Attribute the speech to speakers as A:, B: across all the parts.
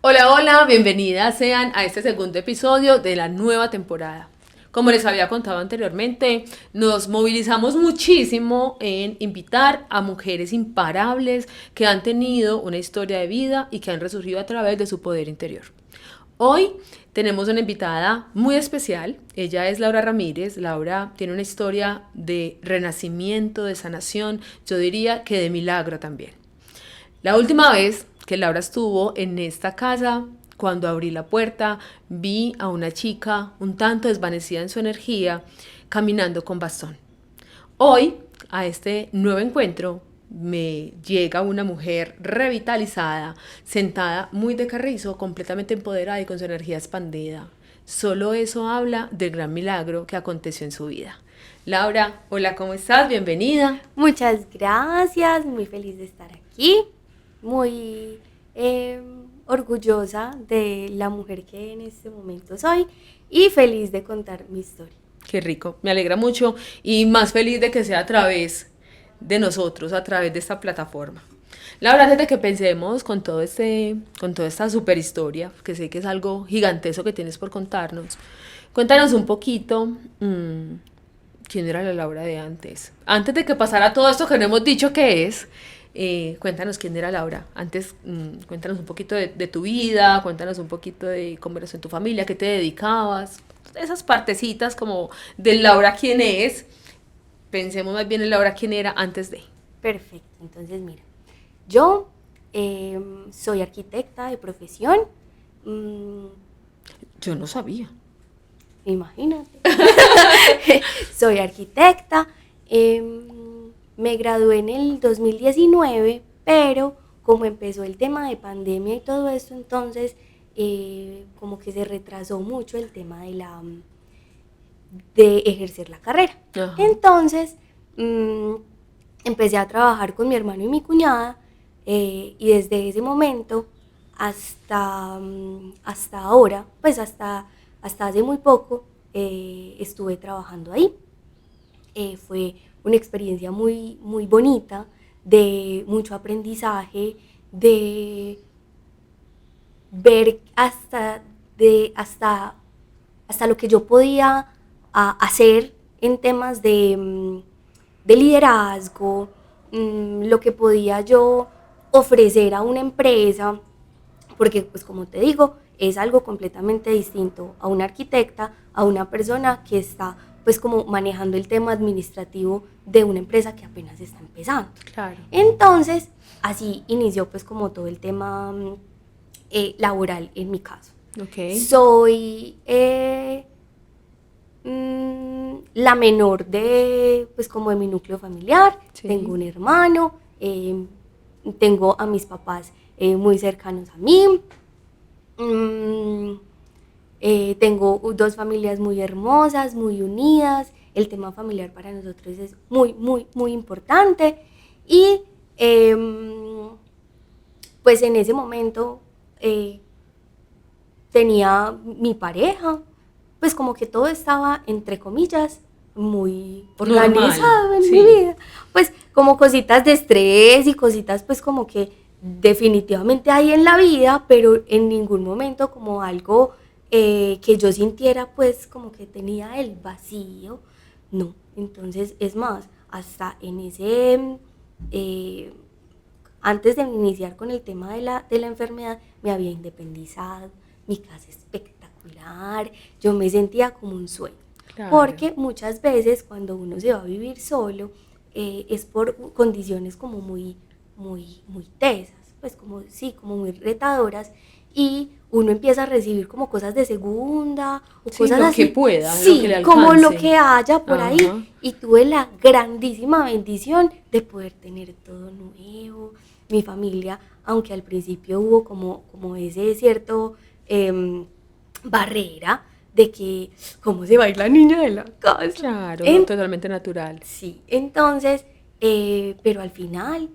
A: Hola, hola, bienvenidas sean a este segundo episodio de la nueva temporada. Como les había contado anteriormente, nos movilizamos muchísimo en invitar a mujeres imparables que han tenido una historia de vida y que han resurgido a través de su poder interior. Hoy tenemos una invitada muy especial. Ella es Laura Ramírez. Laura tiene una historia de renacimiento, de sanación, yo diría que de milagro también. La última vez que Laura estuvo en esta casa, cuando abrí la puerta, vi a una chica un tanto desvanecida en su energía, caminando con bastón. Hoy, a este nuevo encuentro, me llega una mujer revitalizada, sentada muy de carrizo, completamente empoderada y con su energía expandida. Solo eso habla del gran milagro que aconteció en su vida. Laura, hola, ¿cómo estás? Bienvenida.
B: Muchas gracias, muy feliz de estar aquí, muy orgullosa de la mujer que en este momento soy y feliz de contar mi historia.
A: Qué rico, me alegra mucho y más feliz de que sea a través de nosotros, a través de esta plataforma. Laura, antes de que pensemos con toda esta super historia, que sé que es algo gigantesco que tienes por contarnos, cuéntanos un poquito quién era la Laura de antes. Antes de que pasara todo esto que no hemos dicho que es, cuéntanos quién era Laura. Antes, cuéntanos un poquito de tu vida, cuéntanos un poquito de cómo eras en tu familia, qué te dedicabas, esas partecitas como de Laura quién es. Pensemos más bien en Laura quién era antes de.
B: Perfecto, entonces mira, yo soy arquitecta de profesión, mm,
A: Yo no sabía.
B: imagínate, soy arquitecta, me gradué en el 2019, pero como empezó el tema de pandemia y todo esto, entonces como que se retrasó mucho el tema de ejercer la carrera.
A: Ajá.
B: Entonces empecé a trabajar con mi hermano y mi cuñada y desde ese momento hasta ahora, pues hasta hace muy poco estuve trabajando ahí. Fue una experiencia muy, muy bonita, de mucho aprendizaje, de ver hasta lo que yo podía hacer en temas de liderazgo, lo que podía yo ofrecer a una empresa, porque pues como te digo, es algo completamente distinto a una arquitecta, a una persona que está pues como manejando el tema administrativo de una empresa que apenas está empezando.
A: Claro.
B: Entonces, así inició pues como todo el tema laboral en mi caso.
A: Ok.
B: Soy la menor de, pues como de mi núcleo familiar, tengo
A: Sí.
B: un hermano, tengo a mis papás muy cercanos a mí, mm, tengo dos familias muy hermosas, muy unidas, el tema familiar para nosotros es muy, muy, muy importante y pues en ese momento eh, tenía mi pareja, pues como que todo estaba, entre comillas, muy
A: Normal.
B: organizado en mi
A: Sí.
B: vida. Pues como cositas de estrés y cositas pues como que definitivamente hay en la vida, pero en ningún momento como algo que yo sintiera pues como que tenía el vacío. No, entonces es más, hasta en ese eh, antes de iniciar con el tema de la enfermedad, me había independizado, mi casa espectacular, yo me sentía como un sueño.
A: Claro.
B: Porque muchas veces cuando uno se va a vivir solo, es por condiciones como muy, muy, muy tesas, pues como, sí, como muy retadoras, y uno empieza a recibir como cosas de segunda o
A: Sí,
B: cosas
A: lo que
B: así,
A: pueda, lo que le
B: sí, como lo
A: alcance.
B: que haya por
A: Ajá.
B: ahí, y tuve la grandísima bendición de poder tener todo nuevo, mi familia, aunque al principio hubo como ese cierto barrera de que, ¿cómo se va a ir la niña de la casa?
A: Claro, no,
B: En,
A: totalmente natural.
B: sí, entonces, pero al final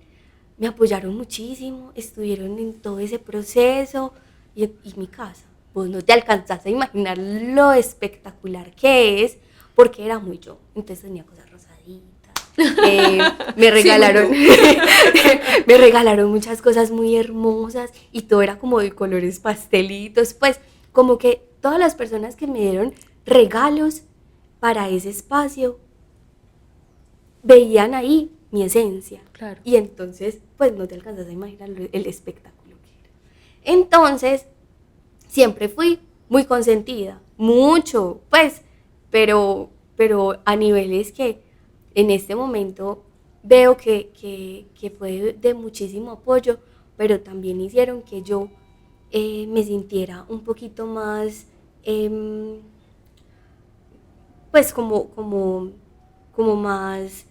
B: me apoyaron muchísimo, estuvieron en todo ese proceso y mi casa. Vos no te alcanzás a imaginar lo espectacular que es, porque era muy yo. Entonces tenía cosas rosaditas, Me regalaron,
A: Sí,
B: me regalaron muchas cosas muy hermosas y todo era como de colores pastelitos, pues como que todas las personas que me dieron regalos para ese espacio veían ahí mi esencia.
A: claro.
B: Y entonces, pues no te alcanzas a imaginar el espectáculo que era. Entonces, siempre fui muy consentida, mucho, pues, pero a niveles que en este momento veo que fue de muchísimo apoyo, pero también hicieron que yo me sintiera un poquito más, pues como más,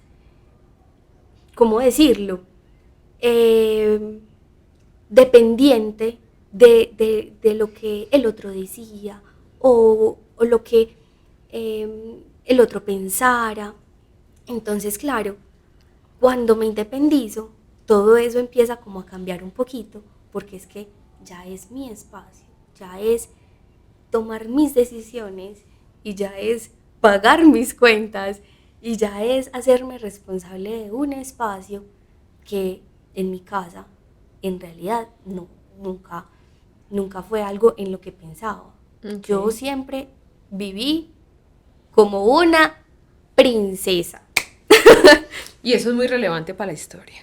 B: ¿cómo decirlo? Eh, Dependiente de lo que el otro decía o lo que el otro pensara. Entonces, claro, cuando me independizo, todo eso empieza como a cambiar un poquito, porque es que ya es mi espacio, ya es tomar mis decisiones y ya es pagar mis cuentas y ya es hacerme responsable de un espacio que en mi casa en realidad no, nunca fue algo en lo que pensaba.
A: Okay.
B: Yo siempre viví como una princesa.
A: Y eso es muy relevante para la historia.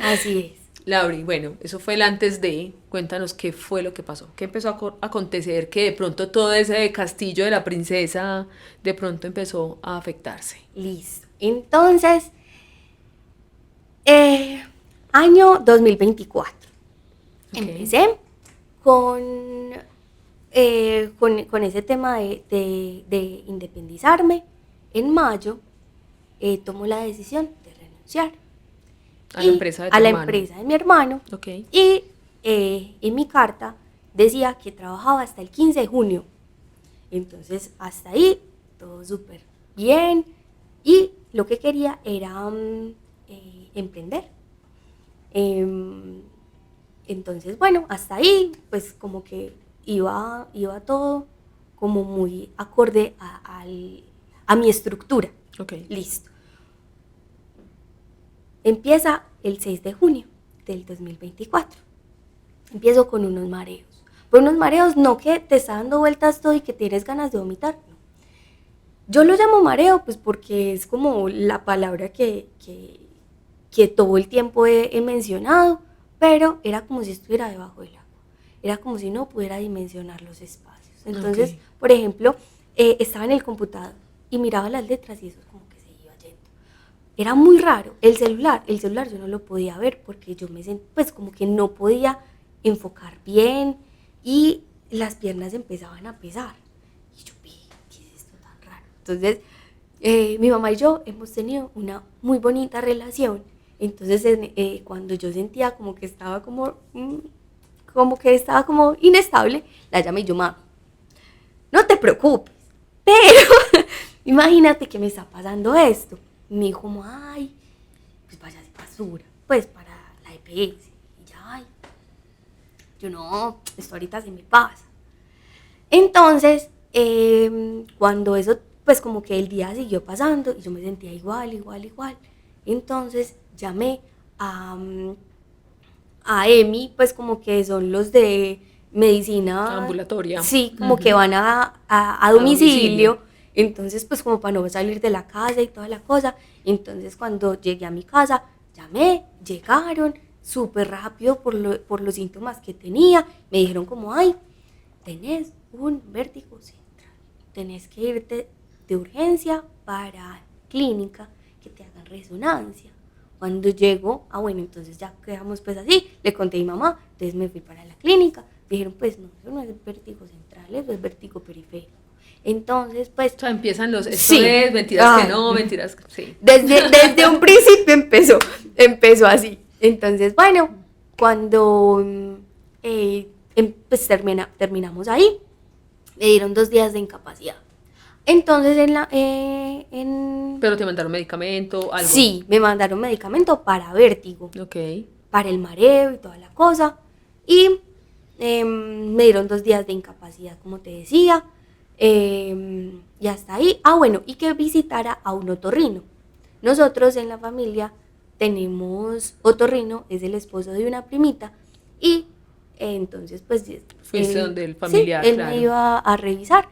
B: Así es.
A: Lauri, bueno, eso fue el antes de. Cuéntanos qué fue lo que pasó. ¿Qué empezó a acontecer? Que de pronto todo ese castillo de la princesa de pronto empezó a afectarse.
B: Listo. Entonces, año 2024.
A: Okay.
B: Empecé con ese tema de independizarme. En mayo tomo la decisión de renunciar
A: A la empresa de tu
B: a la
A: hermano.
B: empresa de mi hermano.
A: Okay.
B: Y en mi carta decía que trabajaba hasta el 15 de junio. Entonces, hasta ahí, todo súper bien. Y lo que quería era emprender. Entonces, bueno, hasta ahí, pues como que iba todo como muy acorde a mi estructura.
A: Okay.
B: Listo. Empieza el 6 de junio del 2024. Empiezo con unos mareos. Pero unos mareos no que te está dando vueltas todo y que tienes ganas de vomitar. No. Yo lo llamo mareo pues porque es como la palabra que todo el tiempo he mencionado, pero era como si estuviera debajo del agua. Era como si no pudiera dimensionar los espacios. Entonces,
A: Okay.
B: por ejemplo, estaba en el computador y miraba las letras y eso es como que se iba yendo. Era muy raro. El celular yo no lo podía ver porque yo me sentía, pues como que no podía enfocar bien y las piernas empezaban a pesar. Y yo, ¿qué es esto tan raro? Entonces, mi mamá y yo hemos tenido una muy bonita relación. Entonces, cuando yo sentía como que estaba como inestable, la llamé y yo, mamá, no te preocupes, pero imagínate que me está pasando esto. Y me dijo como, ay, pues vaya de basura, pues para la EPS. Y ya, ay, yo no, esto ahorita se me pasa. Entonces, cuando eso, pues como que el día siguió pasando y yo me sentía igual. Entonces llamé a EMI, pues como que son los de medicina
A: ambulatoria.
B: Sí, como que van a domicilio. Entonces, pues como para no salir de la casa y toda la cosa. Entonces, cuando llegué a mi casa, llamé, llegaron súper rápido por los síntomas que tenía. Me dijeron como, ay, tenés un vértigo central. Tenés que irte de urgencia para clínica que te hagan resonancia. Cuando llego, bueno, entonces ya quedamos pues así, le conté a mi mamá, entonces me fui para la clínica. Dijeron, pues no, eso no es vértigo central, eso es vértigo periférico. Entonces, pues...
A: O sea, empiezan los... Esto
B: sí.
A: es mentiras que no, mentiras que sí.
B: Desde un principio empezó así. Entonces, bueno, cuando pues terminamos ahí, me dieron 2 días de incapacidad. Entonces,
A: Pero te mandaron medicamento, algo.
B: Sí, me mandaron medicamento para vértigo.
A: Ok.
B: Para el mareo y toda la cosa. Y me dieron 2 días de incapacidad, como te decía. Y hasta ahí. Bueno, y que visitara a un otorrino. nosotros en la familia tenemos otorrino, es el esposo de una primita, y entonces pues
A: fuiste donde el familiar,
B: sí, él
A: claro.
B: me iba a revisar.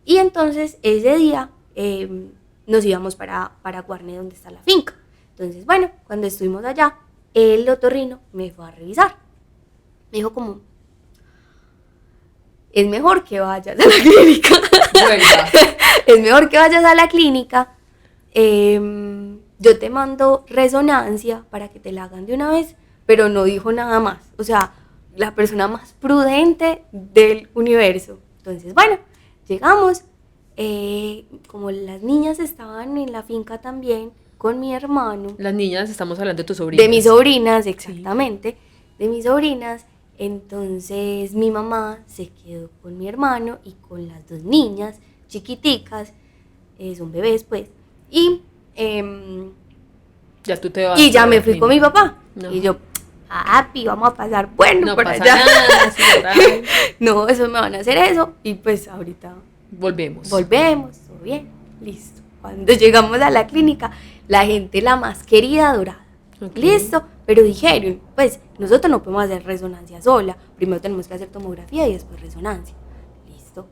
B: Y entonces ese día nos íbamos para Guarne, donde está la finca. Entonces, bueno, cuando estuvimos allá, el otorrino me fue a revisar. Me dijo como, es mejor que vayas a la clínica.
A: Vuelva.
B: Es mejor que vayas a la clínica. Yo te mando resonancia para que te la hagan de una vez, pero no dijo nada más. O sea, la persona más prudente del universo. Entonces, bueno, llegamos. Como las niñas estaban en la finca también con mi hermano.
A: Las niñas, estamos hablando de tus sobrinas.
B: De mis sobrinas, exactamente. Sí. De mis sobrinas. Entonces mi mamá se quedó con mi hermano y con las dos niñas chiquiticas, son bebés pues, y
A: ya tú te vas.
B: Y ya me fui con mi papá.
A: No.
B: Y yo, papi, vamos a pasar bueno
A: no
B: por
A: pasa
B: allá.
A: Nada, sí,
B: no, eso me van a hacer eso. Y pues ahorita
A: volvemos,
B: todo bien, listo. Cuando llegamos a la clínica, la gente la más querida, dorada. Okay. Listo, pero dijeron, pues nosotros no podemos hacer resonancia sola, primero tenemos que hacer tomografía y después resonancia. Listo.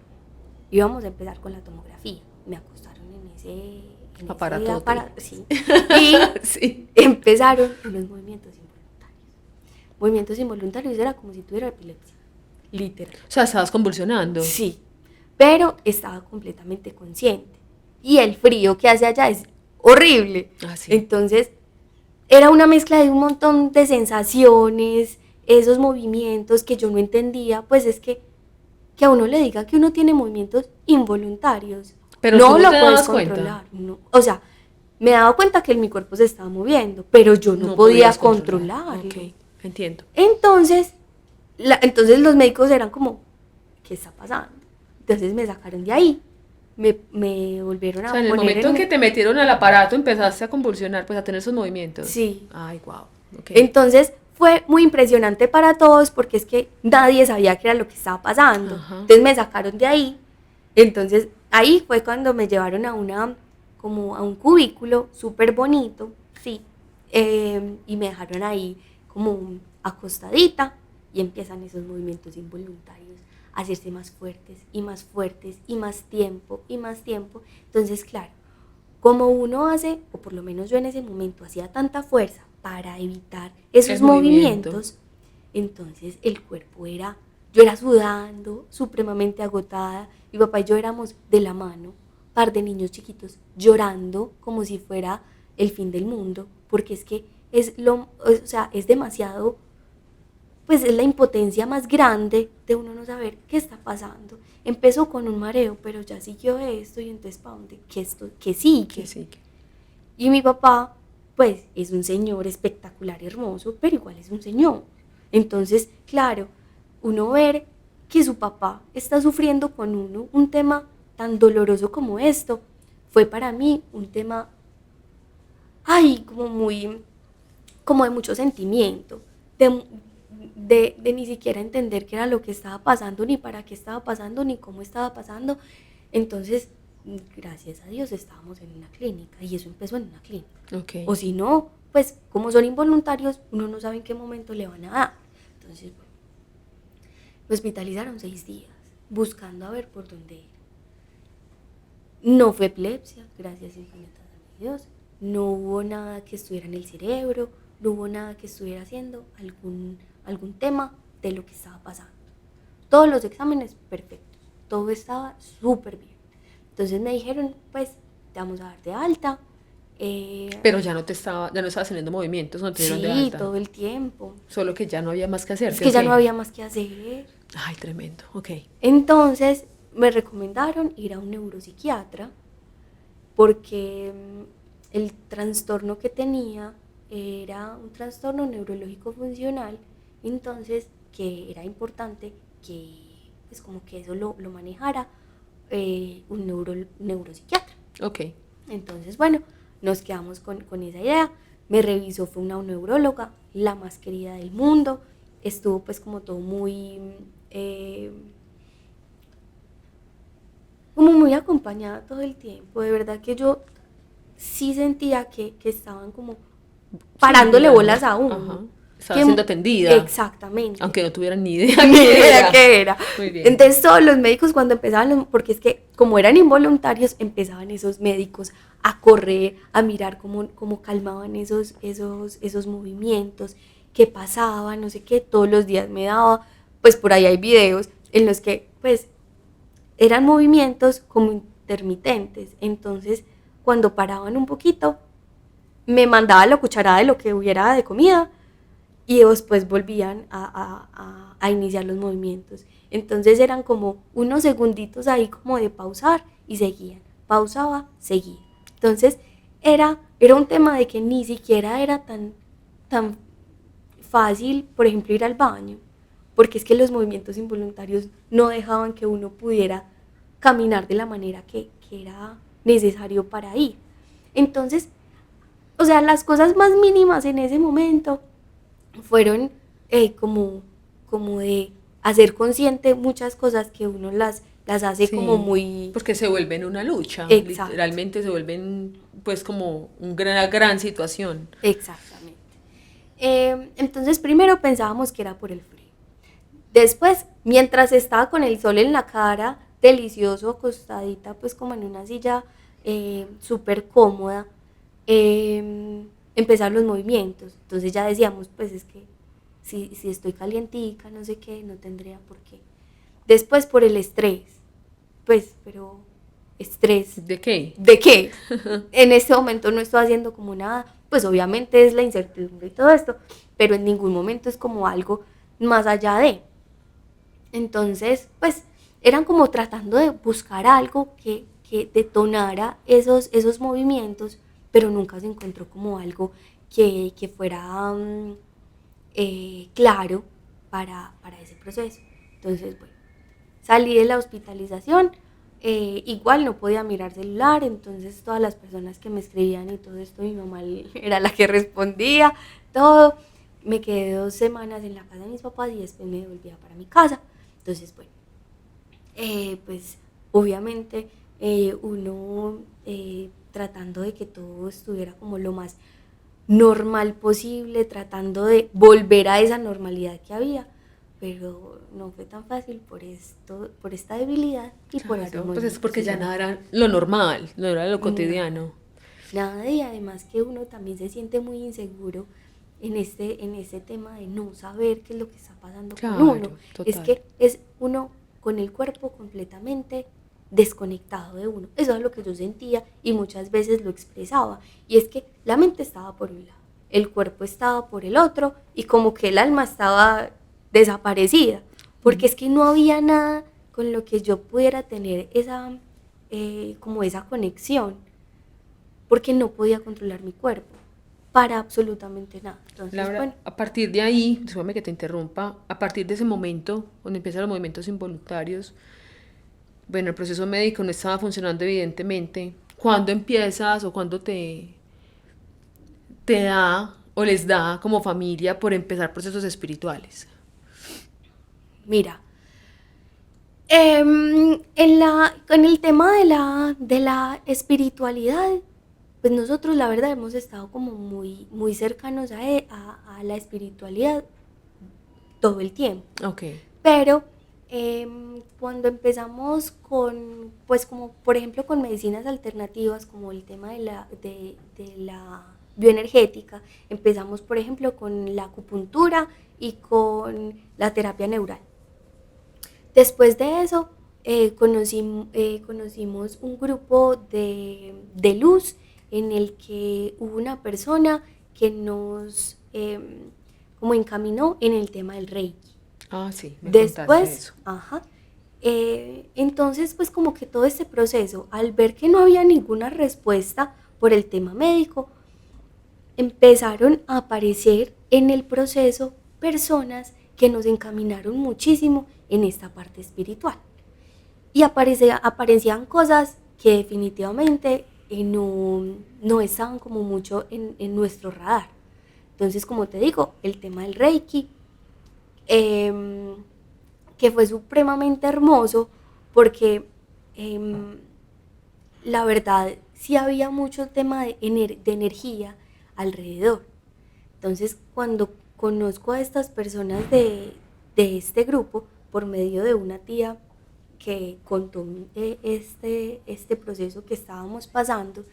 B: Y vamos a empezar con la tomografía. Me acostaron en ese
A: aparato.
B: Sí. Y sí. Empezaron unos movimientos involuntarios. Movimientos involuntarios era como si tuviera epilepsia. Literal.
A: O sea, estabas convulsionando.
B: Sí, pero estaba completamente consciente. Y el frío que hace allá es horrible.
A: Ah, sí.
B: Entonces, era una mezcla de un montón de sensaciones, esos movimientos que yo no entendía. Pues es que a uno le diga que uno tiene movimientos involuntarios,
A: pero
B: no
A: tú
B: lo
A: te
B: puedes
A: dabas
B: controlar. No. O sea, me daba cuenta que mi cuerpo se estaba moviendo, pero yo no podía controlarlo.
A: Ok, entiendo.
B: Entonces los médicos eran como, ¿qué está pasando? Entonces me sacaron de ahí. Me volvieron a
A: poner. O sea, en el momento en que te metieron al aparato empezaste a convulsionar, pues a tener esos movimientos.
B: Sí.
A: Ay, wow.
B: Okay. Entonces fue muy impresionante para todos porque es que nadie sabía qué era lo que estaba pasando. Ajá. Entonces me sacaron de ahí. Entonces ahí fue cuando me llevaron a un cubículo súper bonito, sí, y me dejaron ahí como acostadita y empiezan esos movimientos involuntarios a hacerse más fuertes y más fuertes y más tiempo y más tiempo. Entonces, claro, como uno hace, o por lo menos yo en ese momento hacía tanta fuerza para evitar esos movimientos, entonces el cuerpo yo era sudando, supremamente agotada, mi papá y yo éramos de la mano, par de niños chiquitos llorando como si fuera el fin del mundo, porque es que es demasiado, pues es la impotencia más grande de uno no saber qué está pasando. Empezó con un mareo, pero ya siguió esto y entonces ¿para dónde? ¿Qué sigue? Y mi papá, pues es un señor espectacular, hermoso, pero igual es un señor. Entonces, claro, uno ver que su papá está sufriendo con uno un tema tan doloroso como esto, fue para mí un tema, como de mucho sentimiento, de ni siquiera entender qué era lo que estaba pasando, ni para qué estaba pasando, ni cómo estaba pasando. Entonces, gracias a Dios estábamos en una clínica y eso empezó en una clínica.
A: Okay.
B: O si no, pues como son involuntarios, uno no sabe en qué momento le van a dar. Entonces, bueno, me hospitalizaron 6 días buscando a ver por dónde era. No fue epilepsia, gracias infinitas a mi Dios. No hubo nada que estuviera en el cerebro, no hubo nada que estuviera haciendo algún tema de lo que estaba pasando. Todos los exámenes perfectos, todo estaba súper bien. Entonces me dijeron, pues, te vamos a dar de alta.
A: Pero ya no estabas teniendo movimientos, no te dieron de alta.
B: Sí, todo el tiempo.
A: Solo que ya no había más que hacer.
B: Es que ya no había más que hacer.
A: Ay, tremendo, ok.
B: Entonces me recomendaron ir a un neuropsiquiatra porque el trastorno que tenía era un trastorno neurológico funcional, entonces que era importante que pues como que eso lo manejara un neuropsiquiatra.
A: Ok.
B: Entonces, bueno, nos quedamos con esa idea. Me revisó, fue una neuróloga, la más querida del mundo. Estuvo pues como todo muy acompañada todo el tiempo. De verdad que yo sí sentía que estaban como parándole bolas a uno.
A: Ajá. Estaba siendo atendida.
B: Exactamente.
A: Aunque no tuvieran ni idea.
B: Ni idea qué era.
A: Muy bien.
B: Entonces todos los médicos cuando empezaban, porque es que como eran involuntarios, empezaban esos médicos a correr, a mirar cómo calmaban esos movimientos, qué pasaba, no sé qué, todos los días me daba, pues por ahí hay videos en los que pues eran movimientos como intermitentes, entonces cuando paraban un poquito, me mandaba la cucharada de lo que hubiera de comida y después volvían a iniciar los movimientos. Entonces eran como unos segunditos ahí como de pausar y seguían. Pausaba, seguía. Entonces era un tema de que ni siquiera era tan fácil, por ejemplo, ir al baño, porque es que los movimientos involuntarios no dejaban que uno pudiera caminar de la manera que era necesario para ir. Entonces, o sea, las cosas más mínimas en ese momento fueron como de hacer consciente muchas cosas que uno las hace
A: Sí,
B: como muy...
A: porque se vuelven una lucha,
B: Exacto.
A: literalmente se vuelven pues como una gran situación.
B: Exactamente. Entonces primero pensábamos que era por el frío. Después, mientras estaba con el sol en la cara, delicioso, acostadita pues como en una silla súper cómoda, empezaron los movimientos. Entonces ya decíamos, pues es que si estoy calientica, no sé qué, no tendría por qué. Después por el estrés, pues, pero estrés.
A: ¿De qué?
B: ¿De qué? En este momento no estoy haciendo como nada, pues obviamente es la incertidumbre y todo esto, pero en ningún momento es como algo más allá de. Entonces, pues, eran como tratando de buscar algo que detonara esos movimientos, pero nunca se encontró como algo que fuera claro para ese proceso. Entonces, bueno, salí de la hospitalización, igual no podía mirar celular, entonces todas las personas que me escribían y todo esto, mi mamá era la que respondía, todo. Me quedé 2 semanas en la casa de mis papás y después me volvía para mi casa. Entonces, bueno, pues obviamente uno tratando de que todo estuviera como lo más normal posible, tratando de volver a esa normalidad que había, pero no fue tan fácil por esta debilidad y
A: Claro,
B: por eso.
A: pues es porque ya nada era lo normal, no era lo cotidiano.
B: Nada, y además que uno también se siente muy inseguro en este tema de no saber qué es lo que está pasando
A: Claro,
B: con uno.
A: total.
B: Es que es uno con el cuerpo completamente desconectado de uno. Eso es lo que yo sentía y muchas veces lo expresaba. Y es que la mente estaba por un lado, el cuerpo estaba por el otro y como que el alma estaba desaparecida. Porque es que no había nada con lo que yo pudiera tener como esa conexión. Porque no podía controlar mi cuerpo para absolutamente nada. Entonces,
A: Laura,
B: bueno,
A: a partir de ahí, discúlpame que te interrumpa, a partir de ese momento, cuando empiezan los movimientos involuntarios, bueno, el proceso médico no estaba funcionando evidentemente. ¿Cuándo empiezas o cuándo te da o les da como familia por empezar procesos espirituales?
B: mira, en el tema de la espiritualidad, pues nosotros la verdad hemos estado como muy cercanos a la espiritualidad todo el tiempo.
A: Ok.
B: Pero cuando empezamos pues como por ejemplo con medicinas alternativas, como el tema de la bioenergética, empezamos por ejemplo con la acupuntura y con la terapia neural. Después de eso, conocimos un grupo de luz en el que hubo una persona que nos como encaminó en el tema del Reiki.
A: Ah, sí, me contaste
B: Después,
A: eso.
B: ajá, entonces pues como que todo este proceso, al ver que no había ninguna respuesta por el tema médico, empezaron a aparecer en el proceso personas que nos encaminaron muchísimo en esta parte espiritual. Y aparecían cosas que definitivamente no estaban como mucho en nuestro radar. Entonces, como te digo, el tema del Reiki, que fue supremamente hermoso porque la verdad sí había mucho tema de energía alrededor. Entonces, cuando conozco a estas personas de este grupo, por medio de una tía que contó este proceso que estábamos pasando,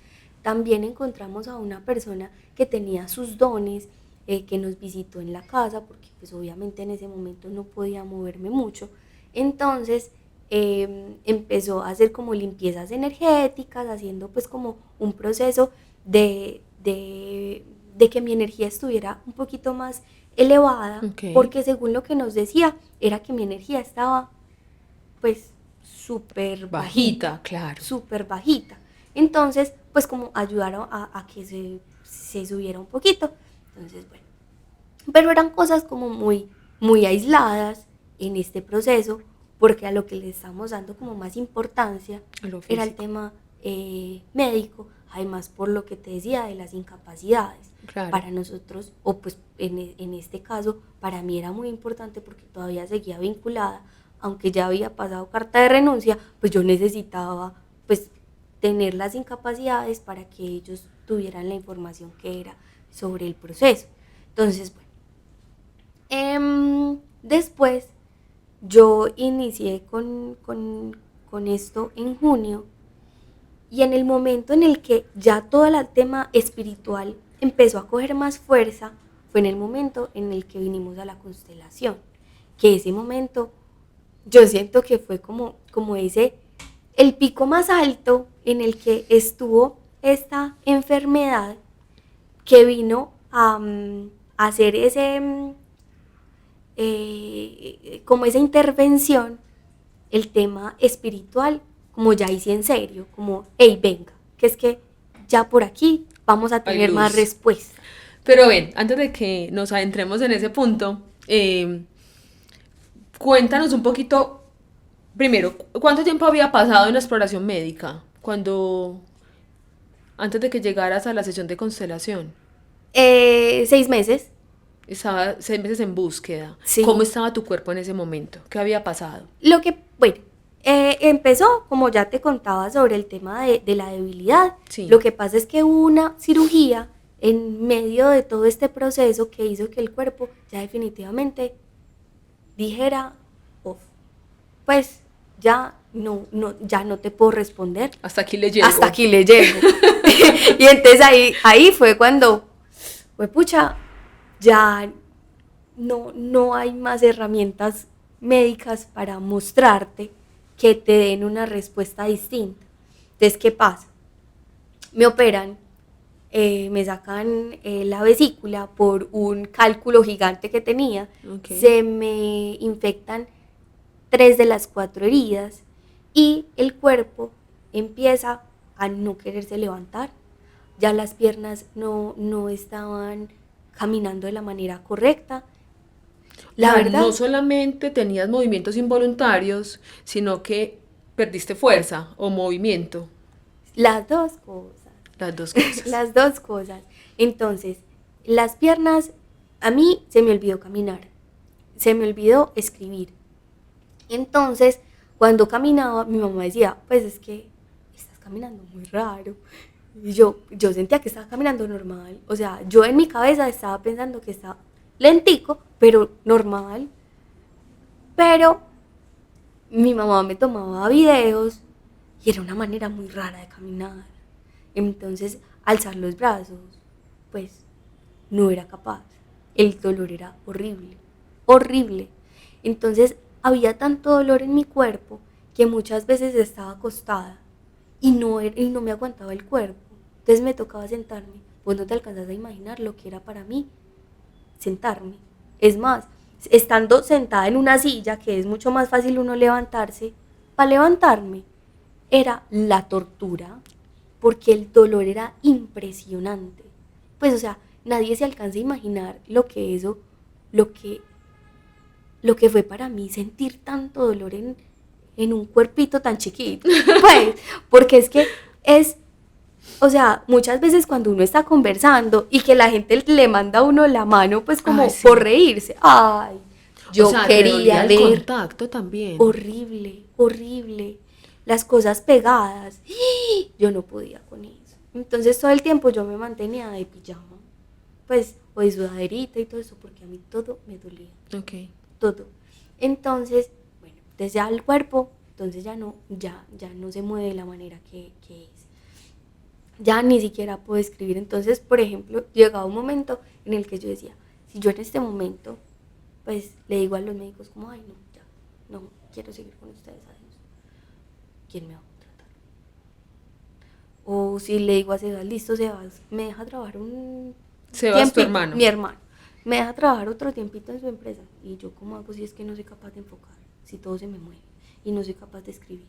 B: también encontramos a una persona que tenía sus dones, que nos visitó en la casa, porque pues obviamente en ese momento no podía moverme mucho. Entonces empezó a hacer como limpiezas energéticas, haciendo pues como un proceso de que mi energía estuviera un poquito más elevada,
A: Okay.
B: porque según lo que nos decía, era que mi energía estaba pues súper
A: Bajita, claro.
B: súper bajita. Entonces, pues como ayudaron a que se subiera un poquito. Entonces, bueno, pero eran cosas como muy aisladas en este proceso, porque a lo que le estamos dando como más importancia era el tema médico, además por lo que te decía de las incapacidades.
A: Claro.
B: Para nosotros, o pues en este caso, para mí era muy importante porque todavía seguía vinculada, aunque ya había pasado carta de renuncia, pues yo necesitaba pues tener las incapacidades para que ellos tuvieran la información que era sobre el proceso. Entonces, bueno, después yo inicié con esto en junio, y en el momento en el que ya todo el tema espiritual empezó a coger más fuerza, fue en el momento en el que vinimos a la constelación, que ese momento yo siento que fue como el pico más alto en el que estuvo esta enfermedad, que vino a hacer como esa intervención, el tema espiritual, como ya hice en serio, como, hey, venga, que es que ya por aquí vamos a tener más respuesta.
A: Pero ven, antes de que nos adentremos en ese punto, cuéntanos un poquito, primero, ¿cuánto tiempo había pasado en la exploración médica antes de que llegaras a la sesión de constelación?
B: 6 meses.
A: Estaba 6 meses en búsqueda.
B: Sí.
A: ¿Cómo estaba tu cuerpo en ese momento? ¿Qué había pasado?
B: Bueno, empezó, como ya te contaba, sobre el tema de la debilidad.
A: Sí.
B: Lo que pasa es que hubo una cirugía en medio de todo este proceso que hizo que el cuerpo ya definitivamente dijera, pues ya no te puedo responder.
A: Hasta aquí le llego.
B: Hasta aquí le llego. Y entonces ahí fue cuando, pues pucha, ya no hay más herramientas médicas para mostrarte que te den una respuesta distinta. Entonces, ¿qué pasa? Me operan, me sacan la vesícula por un cálculo gigante que tenía.
A: Okay.
B: Se me infectan 3 de las 4 heridas y el cuerpo empieza a no quererse levantar. Ya las piernas no estaban caminando de la manera correcta. La verdad,
A: no solamente tenías movimientos involuntarios, sino que perdiste fuerza o movimiento.
B: Las dos cosas.
A: Las dos cosas.
B: Las dos cosas. Entonces, las piernas, a mí se me olvidó caminar, se me olvidó escribir. Entonces, cuando caminaba, mi mamá decía, pues es que estás caminando muy raro. Y yo sentía que estaba caminando normal. O sea, yo en mi cabeza estaba pensando que estaba lentico, pero normal. Pero mi mamá me tomaba videos y era una manera muy rara de caminar. Entonces, alzar los brazos, pues no era capaz. El dolor era horrible, horrible. Entonces, había tanto dolor en mi cuerpo que muchas veces estaba acostada y no me aguantaba el cuerpo. Entonces me tocaba sentarme. Vos no te alcanzas a imaginar lo que era para mí sentarme. Es más, estando sentada en una silla, que es mucho más fácil uno levantarse, para levantarme era la tortura, porque el dolor era impresionante. Pues, o sea, nadie se alcanza a imaginar lo que fue para mí sentir tanto dolor en un cuerpito tan chiquito. Pues, porque es que o sea, muchas veces cuando uno está conversando y que la gente le manda a uno la mano, pues como
A: sí.
B: por reírse. Ay, yo
A: o sea,
B: quería
A: el
B: ver.
A: contacto también.
B: Horrible, horrible. las cosas pegadas. Yo no podía con eso. Entonces todo el tiempo yo me mantenía de pijama, pues, o de sudaderita y todo eso, porque a mí todo me dolía.
A: Ok.
B: Todo. Entonces, bueno, desde ya el cuerpo, entonces ya no se mueve de la manera que es. Ya ni siquiera puedo escribir. Entonces, por ejemplo, llegaba un momento en el que yo decía, si yo en este momento, pues, le digo a los médicos como, ay, no, ya, no quiero seguir con ustedes, adiós, ¿quién me va a tratar? O si le digo a Sebas, listo, Sebas, me deja trabajar un
A: Sebas, tu hermano.
B: mi hermano, me deja trabajar otro tiempito en su empresa. Y yo, ¿cómo hago si es que no soy capaz de enfocar? Si todo se me mueve y no soy capaz de escribir.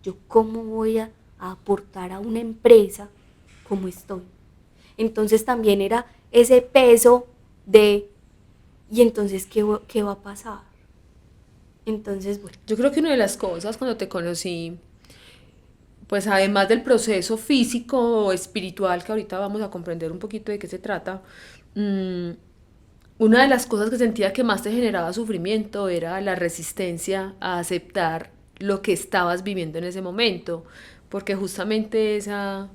B: Yo, ¿cómo voy a aportar a una empresa como estoy? Entonces también era ese peso de, ¿y entonces qué va a pasar? Entonces, bueno.
A: Yo creo que una de las cosas cuando te conocí, pues además del proceso físico o espiritual, que ahorita vamos a comprender un poquito de qué se trata, una de las cosas que sentía que más te generaba sufrimiento era la resistencia a aceptar lo que estabas viviendo en ese momento, porque justamente esa,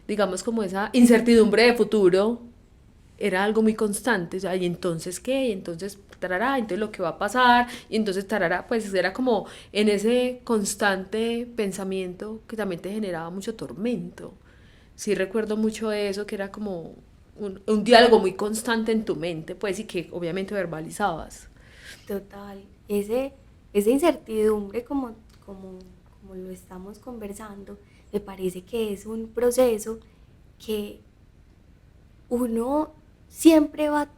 A: digamos como esa incertidumbre de futuro era algo muy constante, o sea, ¿y entonces qué? Y entonces, tarará, entonces lo que va a pasar, y entonces, tarará, pues era como en ese constante pensamiento que también te generaba mucho tormento. Sí recuerdo mucho eso, que era como un diálogo muy constante en tu mente, pues, y que obviamente verbalizabas.
B: Total, esa incertidumbre como lo estamos conversando, me parece que es un proceso que uno siempre va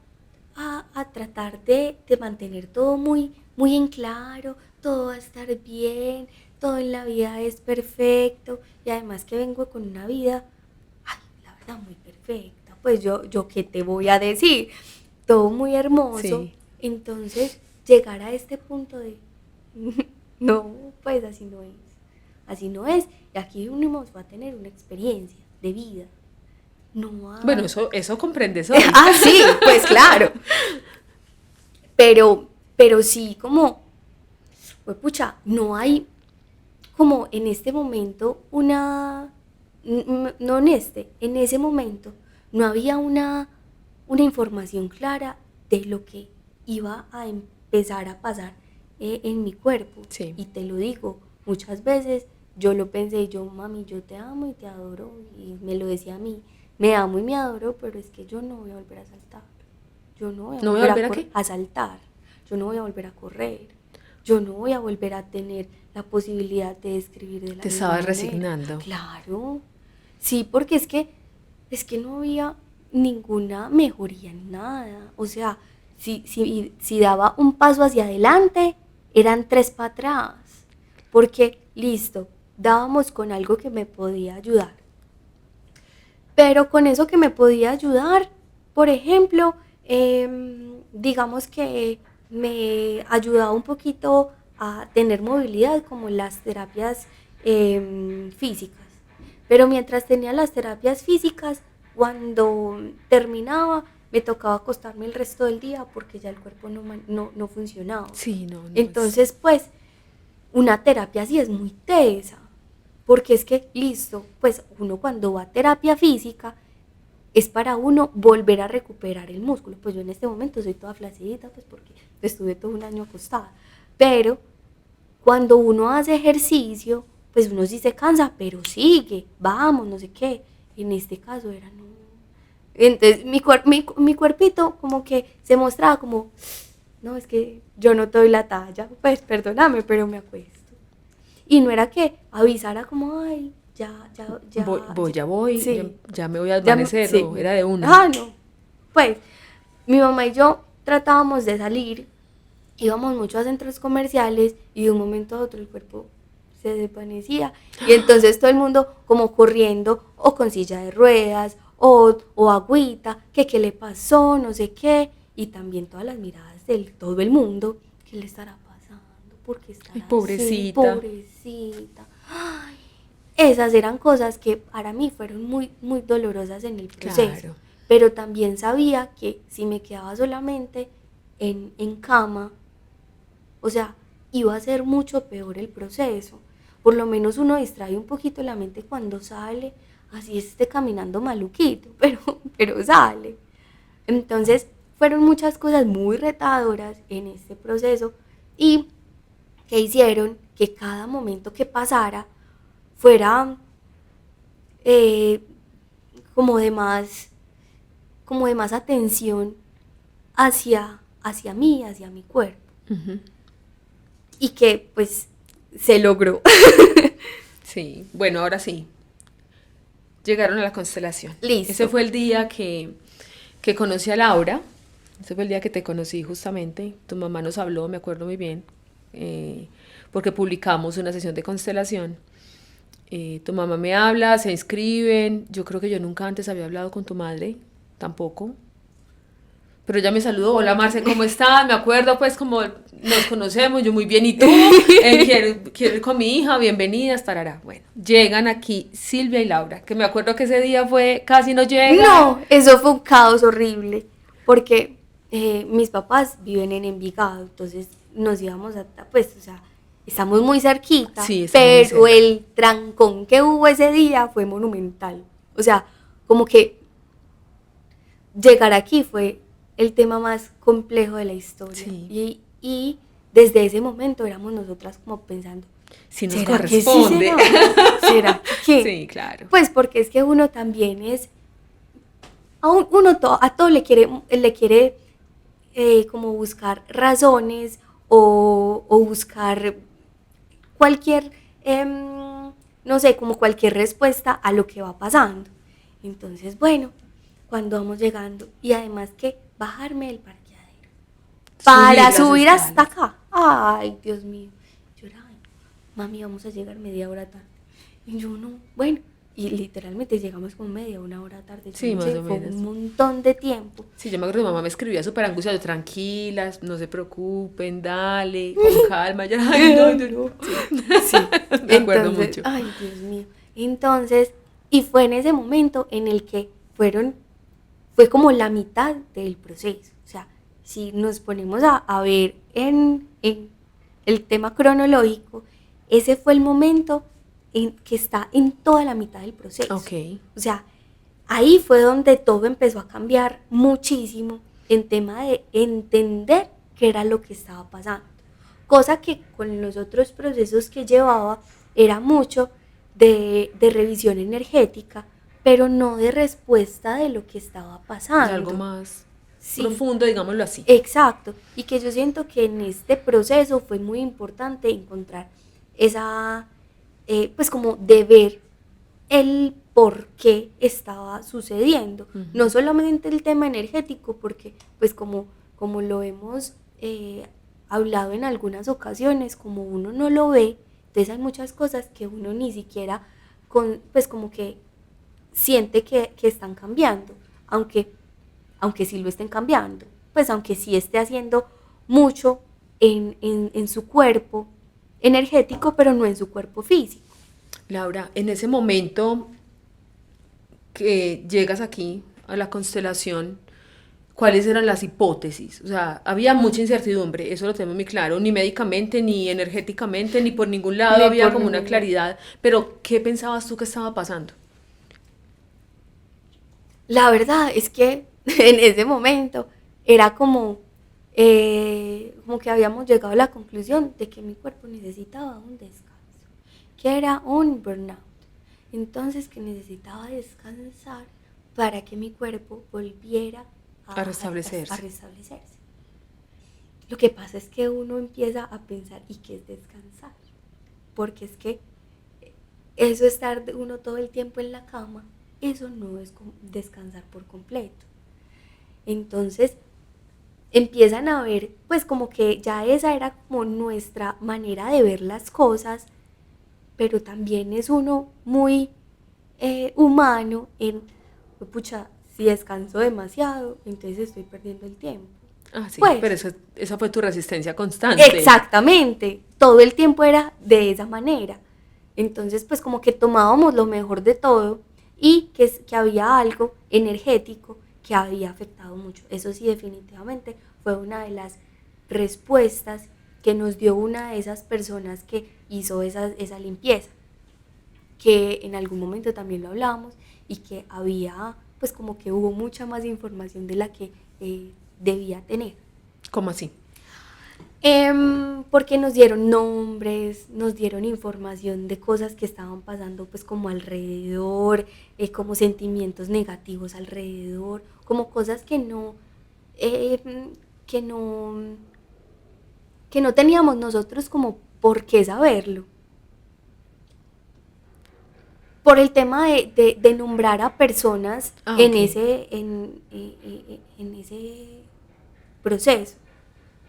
B: a tratar de mantener todo muy en claro, todo va a estar bien, todo en la vida es perfecto, y además que vengo con una vida, ay, la verdad, muy perfecta, pues yo qué te voy a decir, todo muy hermoso.
A: Sí.
B: Entonces llegar a este punto de no, pues así no es, y aquí uno va a tener una experiencia de vida, no a...
A: Bueno, eso comprendes hoy.
B: Ah, sí, pues claro, pero sí como, pues pucha, no hay como en este momento no en ese momento no había una información clara de lo que iba a empezar a pasar en mi cuerpo.
A: Sí.
B: Y te lo digo, muchas veces yo lo pensé, yo, mami, yo te amo y te adoro, y me lo decía a mí, me amo y me adoro, pero es que yo no voy a volver a saltar, yo no voy a
A: ¿No voy a volver a qué?
B: a saltar, yo no voy a volver a correr, yo no voy a volver a tener la posibilidad de escribir de la
A: Te
B: misma
A: estabas
B: manera.
A: resignando.
B: Claro, sí, porque es que no había ninguna mejoría en nada. O sea, si daba un paso hacia adelante, eran 3 para atrás. Porque, listo, dábamos con algo que me podía ayudar. Pero con eso que me podía ayudar, por ejemplo, digamos que me ayudaba un poquito a tener movilidad, como las terapias físicas. Pero mientras tenía las terapias físicas, cuando terminaba, me tocaba acostarme el resto del día porque ya el cuerpo no funcionaba.
A: Sí, no.
B: Entonces, pues, una terapia así es muy tesa, porque es que, listo, pues uno cuando va a terapia física es para uno volver a recuperar el músculo. Pues yo en este momento soy toda flacidita, pues porque estuve todo un año acostada. Pero cuando uno hace ejercicio, pues uno sí se cansa, pero sigue, vamos, no sé qué. En este caso era no. Entonces mi cuerpito como que se mostraba como, no, es que yo no te doy la talla, pues perdóname, pero me acuesto. Y no era que avisara como, ay, ya.
A: Voy,
B: Sí,
A: ya me voy a desvanecer,
B: sí,
A: no, era de una.
B: Ah, no. Pues mi mamá y yo tratábamos de salir, íbamos mucho a centros comerciales y de un momento a otro el cuerpo se desvanecía. Y entonces todo el mundo como corriendo o con silla de ruedas o agüita, que qué le pasó, no sé qué. Y también todas las miradas de todo el mundo, ¿qué le estará pasando? ¿Por qué estará
A: Ay, pobrecita.
B: así? Pobrecita. Ay, esas eran cosas que para mí fueron muy dolorosas en el proceso.
A: Claro.
B: Pero también sabía que si me quedaba solamente en cama, o sea, iba a ser mucho peor el proceso. por lo menos uno distrae un poquito la mente cuando sale, así esté caminando maluquito, pero sale. Entonces fueron muchas cosas muy retadoras en este proceso y que hicieron que cada momento que pasara fuera eh, como de más atención hacia mí, hacia mi cuerpo.
A: Uh-huh.
B: Y que pues se logró.
A: Sí, bueno, ahora sí. Llegaron a la constelación.
B: Listo.
A: Ese fue el día que conocí a Laura. Ese fue el día que te conocí justamente. Tu mamá nos habló, me acuerdo muy bien, porque publicamos una sesión de constelación. Tu mamá me habla, se inscriben. Yo creo que yo nunca antes había hablado con tu madre, tampoco. Pero ella me saludó, hola Marce, ¿cómo estás? Me acuerdo pues como nos conocemos, yo muy bien, ¿y tú? Quiero ir con mi hija, bienvenidas, tarará. Bueno, llegan aquí Silvia y Laura, que me acuerdo que ese día fue, casi no llegan.
B: No, eso fue un caos horrible, porque mis papás viven en Envigado, entonces nos íbamos pues, o sea, estamos muy cerquita,
A: Sí,
B: pero
A: muy cerca.
B: el trancón que hubo ese día fue monumental. O sea, como que llegar aquí fue el tema más complejo de la historia.
A: Sí.
B: Y desde ese momento éramos nosotras como pensando,
A: Si nos
B: ¿será
A: corresponde.
B: que sí será? ¿Será que?
A: Sí, claro.
B: Pues porque es que uno también es, a todo le quiere como buscar razones o buscar cualquier, no sé, como cualquier respuesta a lo que va pasando. Entonces, bueno, cuando vamos llegando, y además que bajarme del parqueadero para subir hasta acá. Ay, Dios mío. Yo era, ay, mami, vamos a llegar media hora tarde. Y yo no, bueno, y literalmente llegamos como una hora tarde.
A: Sí,
B: no
A: más
B: sé,
A: o
B: fue
A: menos.
B: un montón de tiempo.
A: Sí, yo me acuerdo que mi mamá me escribía súper angustiada, tranquilas, no se preocupen, dale, con calma. Ya, ay, no.
B: Sí,
A: Me acuerdo
B: entonces,
A: mucho.
B: ay, Dios mío. Entonces, y fue en ese momento en el que fue como la mitad del proceso. O sea, si nos ponemos a ver en el tema cronológico, ese fue el momento en que está en toda la mitad del proceso.
A: Ok.
B: O sea, ahí fue donde todo empezó a cambiar muchísimo en tema de entender qué era lo que estaba pasando. Cosa que con los otros procesos que llevaba era mucho de revisión energética, pero no de respuesta de lo que estaba pasando.
A: Es algo más
B: sí,
A: profundo, digámoslo así.
B: Exacto, y que yo siento que en este proceso fue muy importante encontrar esa, pues como de ver el por qué estaba sucediendo. Uh-huh. No solamente el tema energético, porque pues como lo hemos hablado en algunas ocasiones, como uno no lo ve, entonces hay muchas cosas que uno ni siquiera pues como que siente que están cambiando, aunque sí lo estén cambiando, pues aunque sí esté haciendo mucho en su cuerpo energético, pero no en su cuerpo físico.
A: Laura, en ese momento que llegas aquí a la constelación, ¿cuáles eran las hipótesis? O sea, había mucha incertidumbre, eso lo tenemos muy claro, ni médicamente, ni energéticamente, ni por ningún lado había como una claridad, pero ¿qué pensabas tú que estaba pasando?
B: La verdad es que en ese momento era como que habíamos llegado a la conclusión de que mi cuerpo necesitaba un descanso, que era un burnout. Entonces que necesitaba descansar para que mi cuerpo volviera
A: a restablecerse.
B: Lo que pasa es que uno empieza a pensar, ¿y qué es descansar? Porque es que eso estar uno todo el tiempo en la cama, eso no es descansar por completo. Entonces empiezan a ver, pues como que ya esa era como nuestra manera de ver las cosas, pero también es uno muy humano en, pucha, si descanso demasiado, entonces estoy perdiendo el tiempo.
A: Ah, sí, pues, pero esa fue tu resistencia constante.
B: Exactamente, todo el tiempo era de esa manera. Entonces, pues como que tomábamos lo mejor de todo y que había algo energético que había afectado mucho. Eso sí, definitivamente fue una de las respuestas que nos dio una de esas personas que hizo esa limpieza, que en algún momento también lo hablábamos y que había, pues como que hubo mucha más información de la que debía tener.
A: ¿Cómo así?
B: Porque nos dieron nombres, nos dieron información de cosas que estaban pasando pues como alrededor, como sentimientos negativos alrededor, como cosas que no, que no, que no teníamos nosotros como por qué saberlo. Por el tema de nombrar a personas en,
A: Ok.
B: en ese proceso,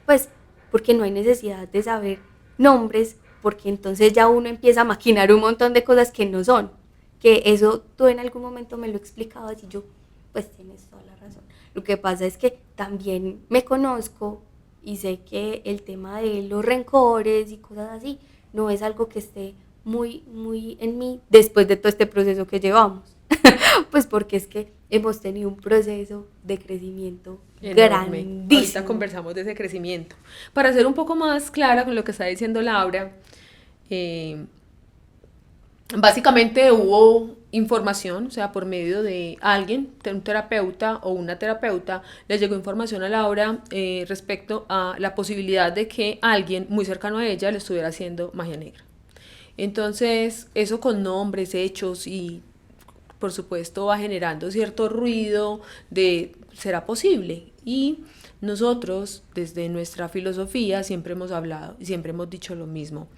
B: pues porque no hay necesidad de saber nombres, porque entonces ya uno empieza a maquinar un montón de cosas que no son, que eso tú en algún momento me lo explicabas y yo, pues tienes toda la razón. Lo que pasa es que también me conozco y sé que el tema de los rencores y cosas así no es algo que esté muy en mí después de todo este proceso que llevamos. Pues porque es que hemos tenido un proceso de crecimiento
A: Enorme.
B: grandísimo.
A: Ahorita conversamos de ese crecimiento. Para ser un poco más clara con lo que está diciendo Laura, básicamente hubo información, o sea, por medio de alguien, un terapeuta o una terapeuta, le llegó información a Laura respecto a la posibilidad de que alguien muy cercano a ella le estuviera haciendo magia negra. Entonces, eso con nombres, hechos y por supuesto va generando cierto ruido de ¿será posible? Y nosotros desde nuestra filosofía siempre hemos hablado y siempre hemos dicho lo mismo.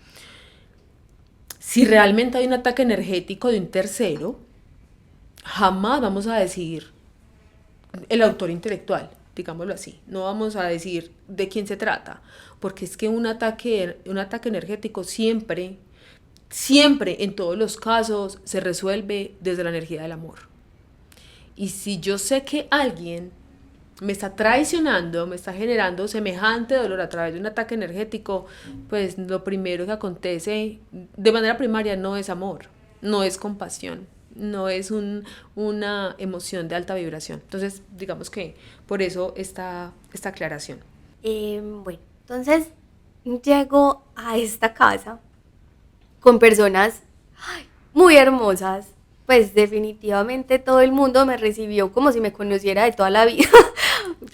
A: Si realmente hay un ataque energético de un tercero, jamás vamos a decir el autor intelectual, digámoslo así. No vamos a decir de quién se trata, porque es que un ataque energético siempre en todos los casos se resuelve desde la energía del amor. Y si yo sé que alguien me está traicionando, me está generando semejante dolor a través de un ataque energético, pues lo primero que acontece de manera primaria no es amor, no es compasión, no es una emoción de alta vibración. Entonces, digamos que por eso esta aclaración.
B: Bueno, entonces llego a esta casa con personas muy hermosas. Pues definitivamente todo el mundo me recibió como si me conociera de toda la vida.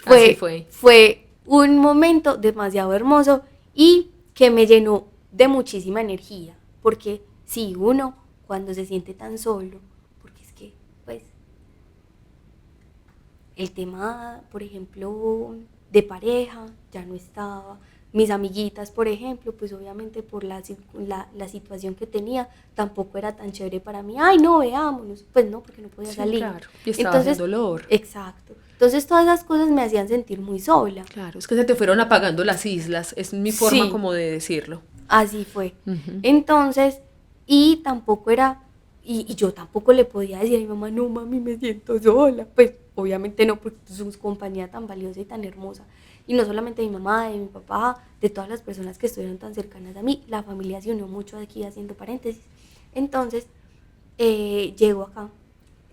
A: Así fue.
B: Fue un momento demasiado hermoso y que me llenó de muchísima energía. Porque si uno cuando se siente tan solo, porque es que pues el tema, por ejemplo, de pareja ya no estaba. Mis amiguitas, por ejemplo, pues obviamente por la situación que tenía, tampoco era tan chévere para mí. Ay, no, veámonos. Pues no, porque no podía salir.
A: Claro, y estabas en dolor.
B: Exacto. Entonces todas esas cosas me hacían sentir muy sola.
A: Claro, es que se te fueron apagando las islas, es mi forma como de decirlo.
B: Así fue. Entonces, y tampoco era, y yo tampoco le podía decir a mi mamá, no mami, me siento sola. Pues obviamente no, porque su compañía tan valiosa y tan hermosa. Y no solamente de mi mamá, de mi papá, de todas las personas que estuvieron tan cercanas a mí, la familia se unió mucho aquí haciendo paréntesis. Entonces, llego acá,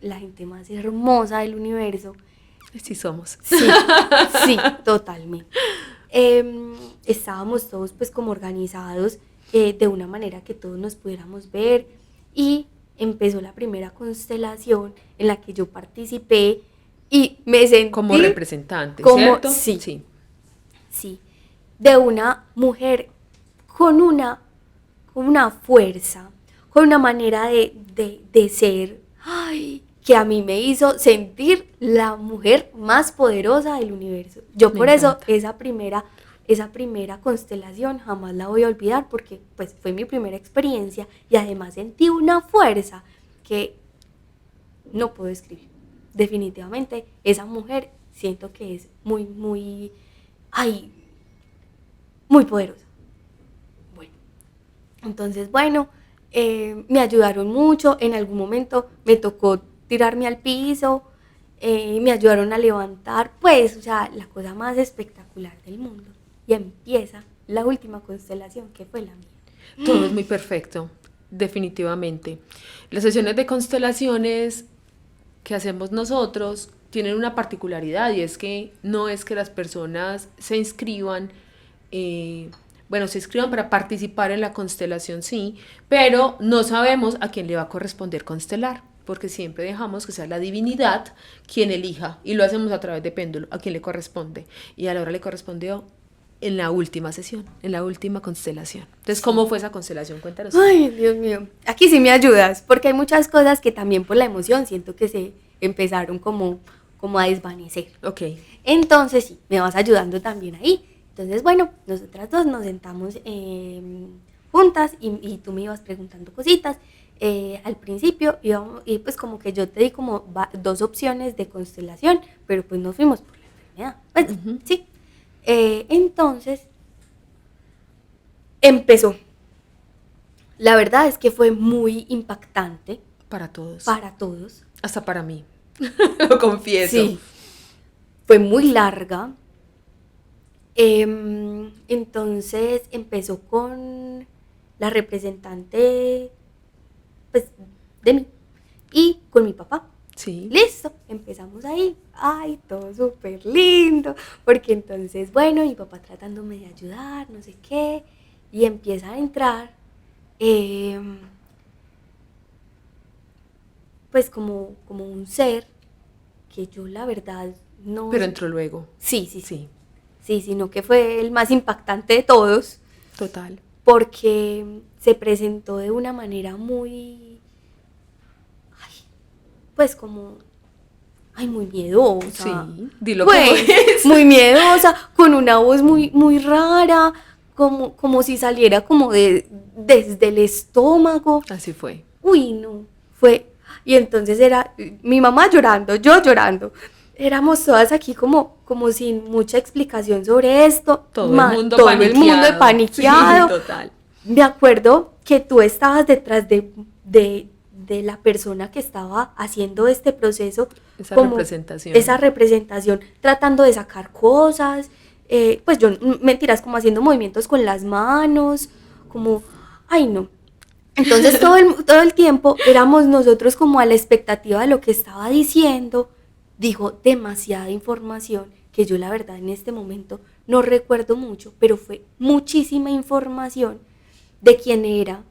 B: la gente más hermosa del universo.
A: Sí somos.
B: Sí, totalmente. Estábamos todos pues como organizados de una manera que todos nos pudiéramos ver y empezó la primera constelación en la que yo participé y me sentí
A: como representante, ¿cierto?
B: Sí, de una mujer con una fuerza, con una manera de ser, que a mí me hizo sentir la mujer más poderosa del universo. Yo por eso esa primera constelación jamás la voy a olvidar, porque pues fue mi primera experiencia y además sentí una fuerza que no puedo describir. Definitivamente esa mujer siento que es muy poderosa. Bueno, entonces me ayudaron mucho. En algún momento me tocó tirarme al piso, me ayudaron a levantar, pues, o sea, la cosa más espectacular del mundo. Y empieza la última constelación, que fue la mía.
A: Todo es muy perfecto, definitivamente. Las sesiones de constelaciones que hacemos nosotros tienen una particularidad, y es que no es que las personas se inscriban bueno, se inscriban para participar en la constelación, sí, pero no sabemos a quién le va a corresponder constelar, porque siempre dejamos que sea la divinidad quien elija, y lo hacemos a través de péndulo, a quien le corresponde, y a la hora le correspondió en la última sesión, en la última constelación. Entonces, ¿cómo fue esa constelación? Cuéntanos.
B: Ay, Dios mío. Aquí sí me ayudas, porque hay muchas cosas que también por la emoción siento que se empezaron como a desvanecer.
A: Ok.
B: Entonces, sí, me vas ayudando también ahí. Entonces, bueno, nosotras dos nos sentamos juntas y tú me ibas preguntando cositas. Al principio, y pues como que yo te di como dos opciones de constelación, pero pues nos fuimos por la enfermedad. Pues, sí. Entonces, empezó. La verdad es que fue muy impactante.
A: Para todos.
B: Para todos.
A: Hasta para mí. Lo confieso.
B: Sí. Fue muy larga. Entonces empezó con la representante, pues, de mí y con mi papá.
A: Sí.
B: Listo, empezamos ahí. Ay, todo súper lindo. Porque entonces, bueno, mi papá tratándome de ayudar, no sé qué. Y empieza a entrar, pues, como un ser que yo la verdad no...
A: Pero entró luego.
B: Sí. Sí, sino que fue el más impactante de todos.
A: Total.
B: Porque se presentó de una manera muy... pues como... muy miedosa.
A: Sí, dilo
B: pues,
A: como es.
B: Muy miedosa, con una voz muy rara, como si saliera como desde el estómago.
A: Así fue.
B: Uy, no, fue... Y entonces era mi mamá llorando, yo llorando. Éramos todas aquí como sin mucha explicación sobre esto.
A: Todo el mundo
B: paniqueado.
A: Sí, total.
B: Me acuerdo que tú estabas detrás de la persona que estaba haciendo este proceso. Esa representación, tratando de sacar cosas. Pues yo, mentiras, como haciendo movimientos con las manos, como, ay no. Entonces todo el tiempo éramos nosotros como a la expectativa de lo que estaba diciendo. Dijo demasiada información que yo la verdad en este momento no recuerdo mucho, pero fue muchísima información de quién era,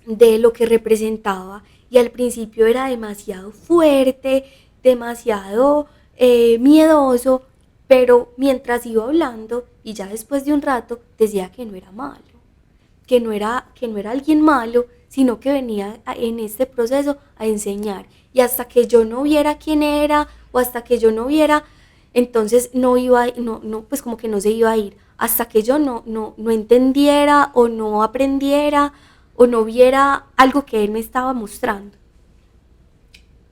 B: de lo que representaba, y al principio era demasiado fuerte, demasiado miedoso, pero mientras iba hablando y ya después de un rato decía que no era malo, que no era alguien malo, sino que venía en este proceso a enseñar. Y hasta que yo no viera quién era, o hasta que yo no viera, entonces pues como que no se iba a ir. Hasta que yo no entendiera, o no aprendiera, o no viera algo que él me estaba mostrando.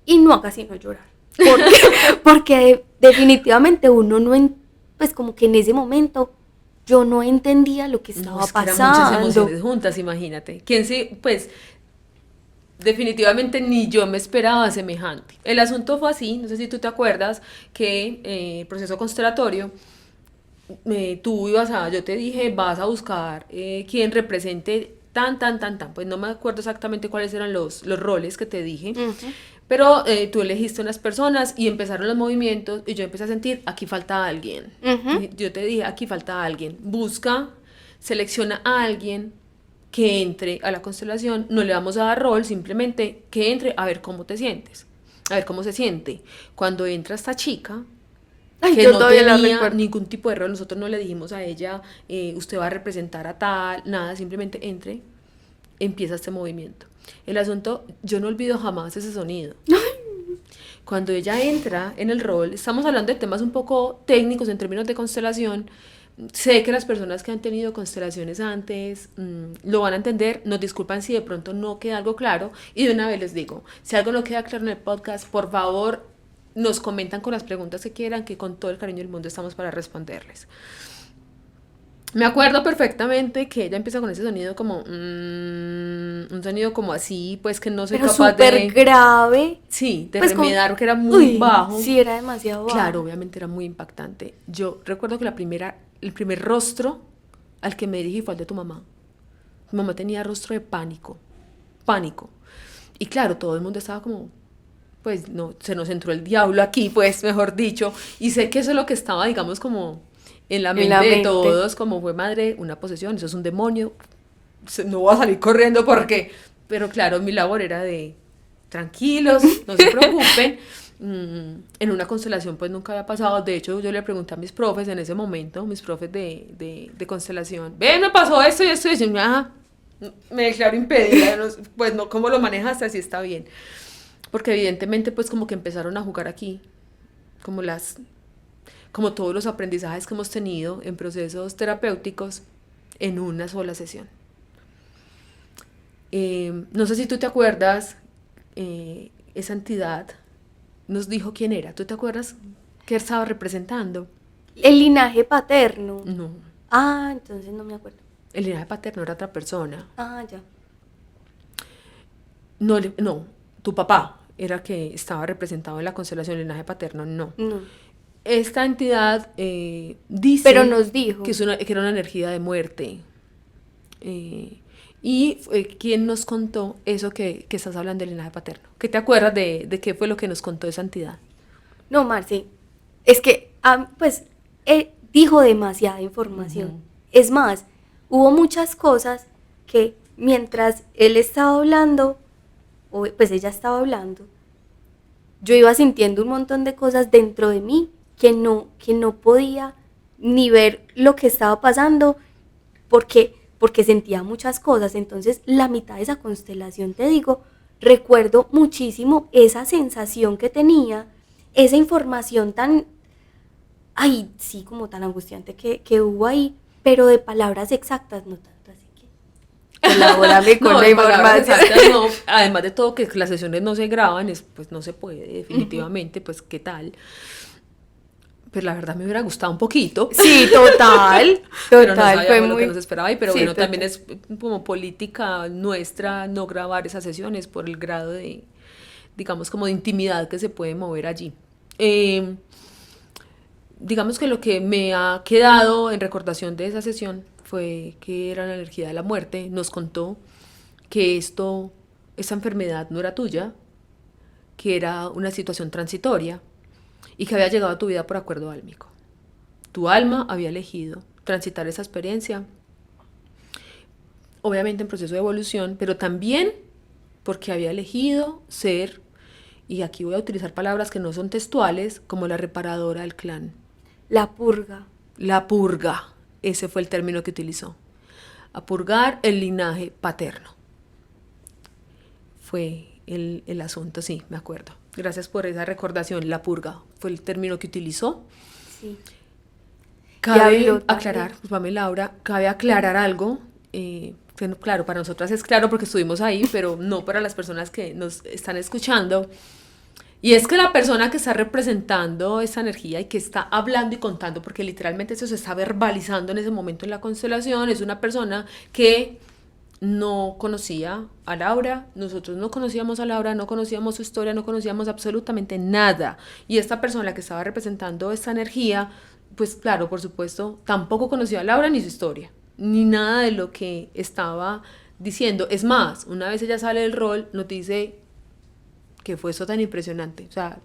B: Y no haga sino llorar. Porque definitivamente uno pues como que en ese momento yo no entendía lo que estaba pasando.
A: Eran muchas emociones juntas, imagínate. ¿Quién sí? Pues definitivamente ni yo me esperaba semejante. El asunto fue así, no sé si tú te acuerdas, que el proceso constelatorio, yo te dije, vas a buscar quien represente tan, pues no me acuerdo exactamente cuáles eran los roles que te dije, pero tú elegiste unas personas y empezaron los movimientos y yo empecé a sentir, aquí falta alguien. Yo te dije, aquí falta alguien. Busca, selecciona a alguien que entre a la constelación, no le vamos a dar rol, simplemente que entre a ver cómo te sientes, a ver cómo se siente. Cuando entra esta chica, que no tenía ningún tipo de rol, nosotros no le dijimos a ella, usted va a representar a tal, nada, simplemente entre, empieza este movimiento. El asunto, yo no olvido jamás ese sonido. Cuando ella entra en el rol, estamos hablando de temas un poco técnicos en términos de constelación. Sé que las personas que han tenido constelaciones antes lo van a entender, nos disculpan si de pronto no queda algo claro, y de una vez les digo, si algo no queda claro en el podcast, por favor nos comentan con las preguntas que quieran, que con todo el cariño del mundo estamos para responderles. Me acuerdo perfectamente que ella empieza con ese sonido como un sonido como así, pues que no soy capaz de...
B: súper grave.
A: Sí, de pues remedar, que era muy bajo.
B: Sí, era demasiado bajo.
A: Claro, obviamente era muy impactante. Yo recuerdo que el primer rostro al que me dirigí fue el de tu mamá. Mi mamá tenía rostro de pánico. Y claro, todo el mundo estaba como, pues no, se nos entró el diablo aquí, pues mejor dicho. Y sé que eso es lo que estaba, digamos, como en la mente de todos, como fue madre, una posesión, eso es un demonio, no voy a salir corriendo porque, pero claro, mi labor era de tranquilos, no se preocupen. En una constelación pues nunca había pasado. De hecho yo le pregunté a mis profes en ese momento, mis profes de constelación, ven, me pasó esto y esto, y dicen, me declaro impedida, pues no, ¿cómo lo manejaste? Así está bien, porque evidentemente pues como que empezaron a jugar aquí como todos los aprendizajes que hemos tenido en procesos terapéuticos en una sola sesión. No sé si tú te acuerdas, esa entidad nos dijo quién era. ¿Tú te acuerdas qué estaba representando?
B: El linaje paterno.
A: No.
B: Ah, entonces no me acuerdo.
A: El linaje paterno era otra persona.
B: Ah, ya.
A: No, tu papá era que estaba representado en la constelación. El linaje paterno, no. Esta entidad dice,
B: pero nos dijo
A: que era una energía de muerte. Y ¿quién nos contó eso que estás hablando del linaje paterno? ¿Qué te acuerdas de qué fue lo que nos contó esa entidad?
B: No, Marce, es que pues dijo demasiada información. Es más, hubo muchas cosas que mientras él estaba hablando, o pues ella estaba hablando, yo iba sintiendo un montón de cosas dentro de mí que no podía ni ver lo que estaba pasando porque sentía muchas cosas. Entonces la mitad de esa constelación, te digo, recuerdo muchísimo esa sensación que tenía, esa información tan, como tan angustiante que hubo ahí, pero de palabras exactas no tanto, así que colabórame con la información.
A: No, además de todo que las sesiones no se graban, pues no se puede, definitivamente, pues qué tal. Pero la verdad me hubiera gustado un poquito.
B: Sí, total.
A: Pero no sabíamos lo que nos esperaba ahí, pero
B: sí,
A: bueno,
B: total.
A: también es como política nuestra no grabar esas sesiones por el grado de, digamos, como de intimidad que se puede mover allí. Digamos que lo que me ha quedado en recordación de esa sesión fue que era la energía de la muerte. Nos contó que esa enfermedad no era tuya, que era una situación transitoria, y que había llegado a tu vida por acuerdo álmico. Tu alma había elegido transitar esa experiencia, obviamente en proceso de evolución, pero también porque había elegido ser, y aquí voy a utilizar palabras que no son textuales, como la reparadora del clan.
B: La purga.
A: La purga, ese fue el término que utilizó. A purgar el linaje paterno. Fue el asunto, sí, me acuerdo. Gracias por esa recordación. La purga fue el término que utilizó.
B: Sí.
A: Cabe aclarar, Laura, cabe aclarar algo. Claro, para nosotras es claro porque estuvimos ahí, pero no para las personas que nos están escuchando. Y es que la persona que está representando esa energía y que está hablando y contando, porque literalmente eso se está verbalizando en ese momento en la constelación, es una persona que no conocía a Laura, nosotros no conocíamos a Laura, no conocíamos su historia, no conocíamos absolutamente nada. Y esta persona que estaba representando esta energía, pues claro, por supuesto, tampoco conocía a Laura ni su historia, ni nada de lo que estaba diciendo. Es más, una vez ella sale del rol, nos dice que fue eso tan impresionante. O sea,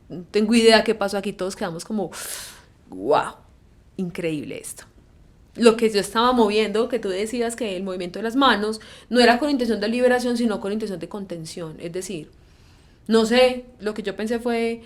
A: no tengo idea qué pasó aquí, todos quedamos como, wow, increíble esto. Lo que yo estaba moviendo, que tú decías que el movimiento de las manos no era con intención de liberación, sino con intención de contención. Es decir, no sé, lo que yo pensé fue,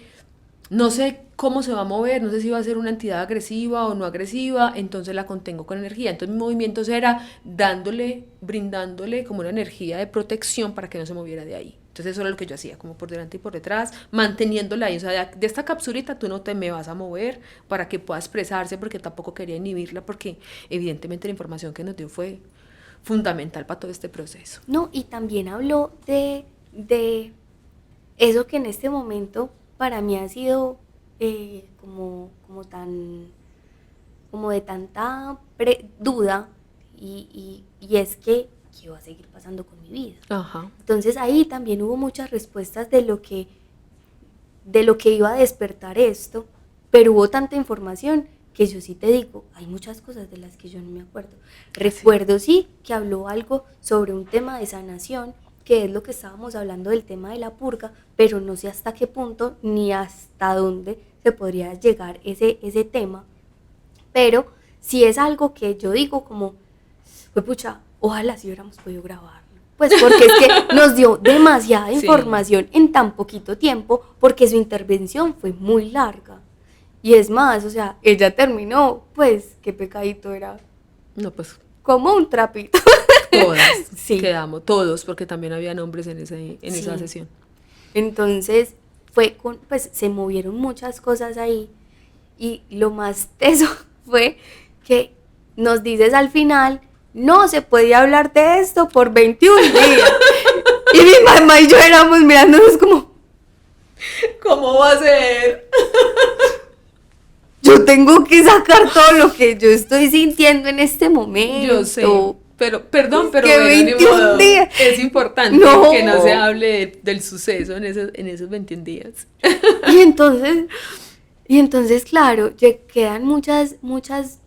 A: no sé cómo se va a mover, no sé si va a ser una entidad agresiva o no agresiva, entonces la contengo con energía. Entonces mi movimiento era brindándole como una energía de protección para que no se moviera de ahí. Entonces eso era lo que yo hacía, como por delante y por detrás, manteniéndola ahí. O sea, de esta capsulita tú no te me vas a mover para que pueda expresarse, porque tampoco quería inhibirla, porque evidentemente la información que nos dio fue fundamental para todo este proceso.
B: No, y también habló de eso que en este momento para mí ha sido como de tanta duda, y es que ¿qué va a seguir pasando con mi vida?
A: Ajá.
B: Entonces ahí también hubo muchas respuestas de lo que iba a despertar esto, pero hubo tanta información que yo sí te digo, hay muchas cosas de las que yo no me acuerdo. Recuerdo sí que habló algo sobre un tema de sanación, que es lo que estábamos hablando del tema de la purga, pero no sé hasta qué punto ni hasta dónde se podría llegar ese tema, Pero si es algo que yo digo como, pues pucha, ojalá si hubiéramos podido grabarlo. Pues porque es que nos dio demasiada información en tan poquito tiempo, porque su intervención fue muy larga. Y es más, o sea, ella terminó, pues, qué pecadito era.
A: No, pues
B: Como un trapito.
A: todas
B: Sí.
A: quedamos, todos, porque también había hombres en esa
B: Sí.
A: sesión.
B: Entonces, pues se movieron muchas cosas ahí. Y lo más teso fue que nos dices al final, no se podía hablar de esto por 21 días. Y mi mamá y yo éramos mirándonos como,
A: ¿Cómo va a ser?
B: yo tengo que sacar todo lo que yo estoy sintiendo en este momento.
A: Yo sé, pero, perdón,
B: Es
A: pero
B: que
A: bueno, ni
B: 21
A: modo.
B: días.
A: Es importante
B: No.
A: que no se hable del suceso en esos 21 días.
B: Y entonces, claro, quedan muchas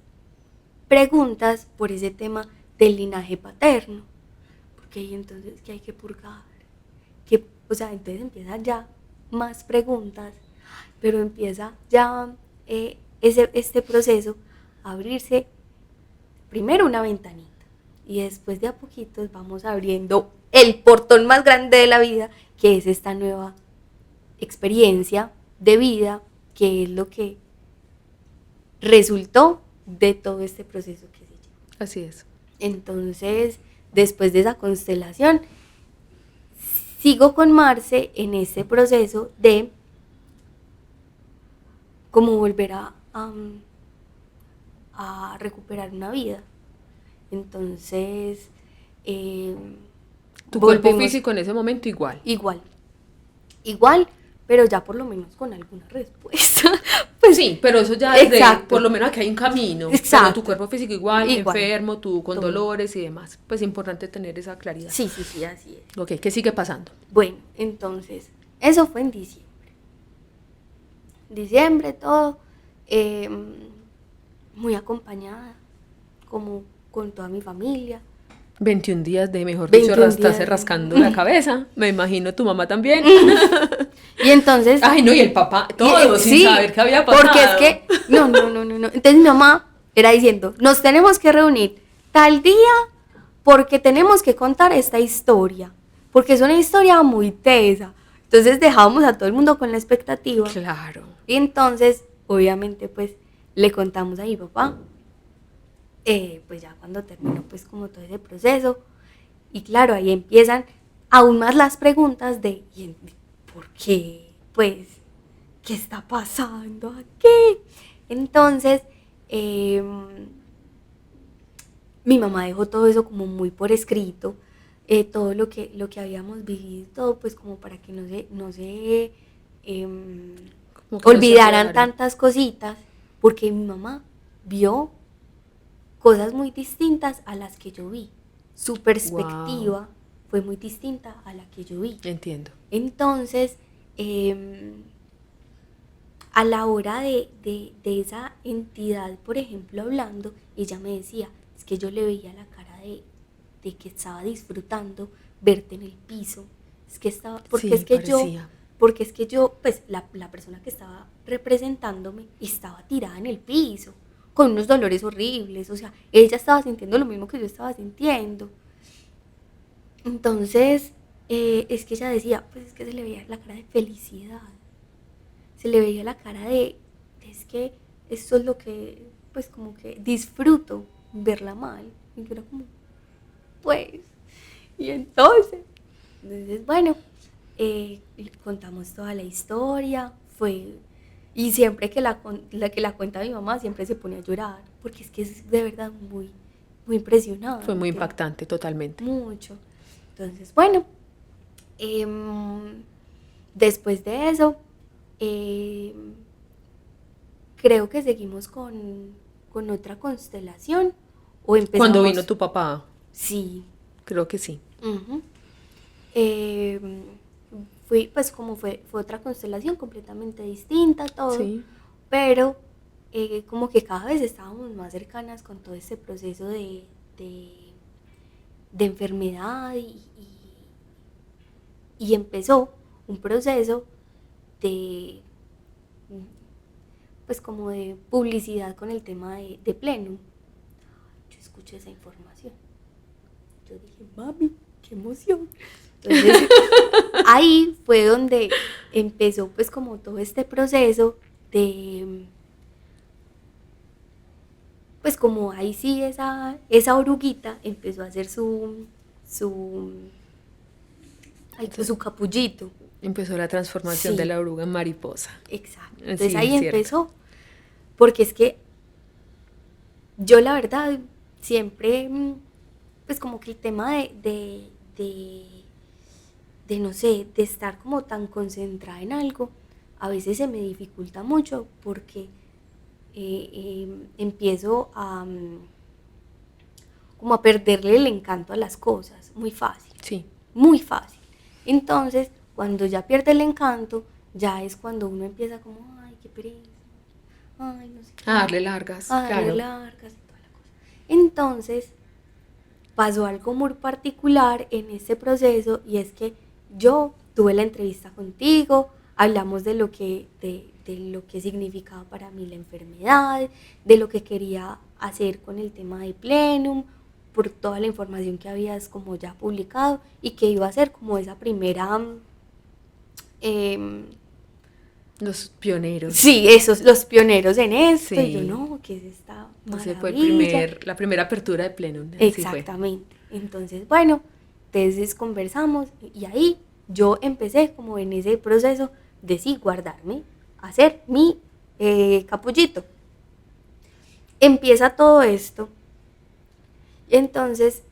B: preguntas por ese tema del linaje paterno. Porque ahí entonces, ¿qué hay que purgar? O sea, entonces empiezan ya más preguntas, pero empieza ya este proceso a abrirse primero una ventanita y después de a poquitos vamos abriendo el portón más grande de la vida, que es esta nueva experiencia de vida, que es lo que resultó de todo este proceso que se lleva.
A: Así es.
B: Entonces, después de esa constelación, sigo con Marce en ese proceso de cómo volver a recuperar una vida. Entonces,
A: Tu cuerpo físico en ese momento
B: igual, pero ya por lo menos con alguna respuesta.
A: Pues sí, pero eso ya es
B: exacto.
A: por lo menos aquí hay un camino.
B: Exacto.
A: Pero tu cuerpo físico igual, enfermo, tú con
B: todo.
A: Dolores y demás. Pues es importante tener esa claridad.
B: Sí, así es.
A: Ok, ¿qué sigue pasando?
B: Bueno, entonces, eso fue en diciembre, todo, muy acompañada, como con toda mi familia.
A: 21 días de, mejor dicho, estarse rascando la cabeza. Me imagino tu mamá también.
B: Y entonces...
A: Ay, no, y el papá, todo, sin saber qué había pasado.
B: Porque es que, no. Entonces mi mamá era diciendo, nos tenemos que reunir tal día porque tenemos que contar esta historia. Porque es una historia muy tesa. Entonces dejábamos a todo el mundo con la expectativa.
A: Claro.
B: Y entonces, obviamente, pues, le contamos a mi papá. Pues ya cuando terminó pues como todo ese proceso, y claro, ahí empiezan aún más las preguntas de ¿por qué? Pues, ¿qué está pasando aquí? Entonces, mi mamá dejó todo eso como muy por escrito, todo lo que habíamos vivido, todo pues como para que no se olvidaran tantas cositas, porque mi mamá vio cosas muy distintas a las que yo vi. Su perspectiva fue muy distinta a la que yo vi.
A: Entiendo.
B: Entonces, a la hora de esa entidad, por ejemplo, hablando, ella me decía, es que yo le veía la cara de que estaba disfrutando verte en el piso. Es que estaba, porque es que yo, pues la persona que estaba representándome estaba tirada en el piso, con unos dolores horribles, o sea, ella estaba sintiendo lo mismo que yo estaba sintiendo. Entonces, es que ella decía, pues es que se le veía la cara de felicidad, se le veía la cara es que esto es lo que, pues como que disfruto verla mal, y yo era como, pues, y entonces bueno, contamos toda la historia, y siempre que la cuenta mi mamá siempre se pone a llorar, porque es que es de verdad muy, muy impresionante.
A: Fue muy impactante, totalmente.
B: Mucho. Entonces, bueno, después de eso, creo que seguimos con otra constelación. O empezamos...
A: Cuando vino tu papá.
B: Sí.
A: Creo que sí.
B: Uh-huh. Pues como fue otra constelación completamente distinta, todo, sí. Pero como que cada vez estábamos más cercanas con todo este proceso de enfermedad y empezó un proceso pues como de publicidad con el tema de Plenum. Yo escuché esa información. Yo dije, mami, qué emoción. Entonces, ahí fue donde empezó pues como todo este proceso de, pues como ahí sí esa oruguita empezó a hacer pues, su capullito.
A: Empezó la transformación
B: Sí.
A: de la oruga en mariposa.
B: Exacto. Entonces
A: Sí,
B: ahí
A: cierto.
B: empezó, porque es que yo la verdad siempre, pues como que el tema de no sé, de estar como tan concentrada en algo, a veces se me dificulta mucho porque empiezo a como a perderle el encanto a las cosas, muy fácil.
A: Sí.
B: Muy fácil. Entonces, cuando ya pierde el encanto, ya es cuando uno empieza como, ay, qué pereza, ay, no sé qué.
A: A darle largas,
B: A darle
A: claro.
B: largas y toda la cosa. Entonces, pasó algo muy particular en este proceso y es que yo tuve la entrevista contigo, hablamos de lo que significaba para mí la enfermedad, de lo que quería hacer con el tema de Plenum, por toda la información que habías como ya publicado y que iba a ser como esa primera...
A: Los pioneros.
B: Sí, esos, los pioneros en esto.
A: Sí.
B: Y yo, no, que es esta maravilla.
A: Ese fue la primera apertura de Plenum. Así
B: Exactamente. Entonces, bueno, entonces conversamos y ahí yo empecé como en ese proceso de sí guardarme, hacer mi capullito. Empieza todo esto. Y entonces,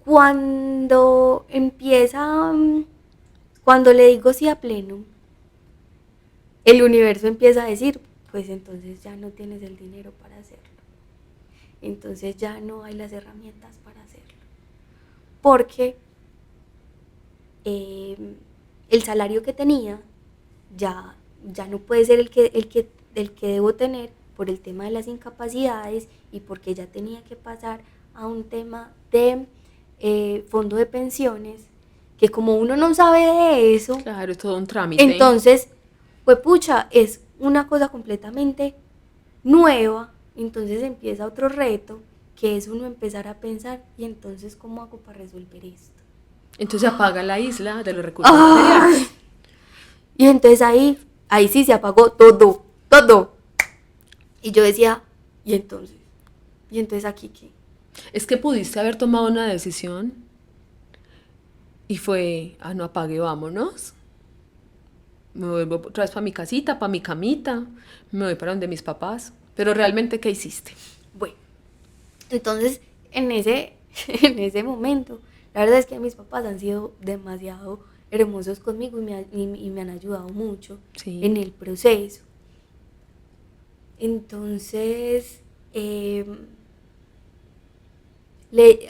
B: cuando le digo sí a Plenum, el universo empieza a decir, pues entonces ya no tienes el dinero para hacerlo. Entonces ya no hay las herramientas para hacerlo. Porque el salario que tenía ya no puede ser el que debo tener por el tema de las incapacidades y porque ya tenía que pasar a un tema de fondo de pensiones, que como uno no sabe de eso,
A: Claro, es todo un trámite.
B: entonces, pues pucha, es una cosa completamente nueva. Entonces empieza otro reto, que es uno empezar a pensar, y entonces, ¿cómo hago para resolver esto?
A: Entonces apaga la isla de los recursos materiales.
B: Y entonces ahí sí se apagó todo. Y yo decía, ¿y entonces aquí qué?
A: Es que pudiste haber tomado una decisión y fue, no apague, vámonos. Me vuelvo otra vez para mi casita, para mi camita, me voy para donde mis papás. Pero realmente, ¿qué hiciste?
B: Bueno, entonces en ese momento, la verdad es que mis papás han sido demasiado hermosos conmigo y me han ayudado mucho en el proceso. Entonces,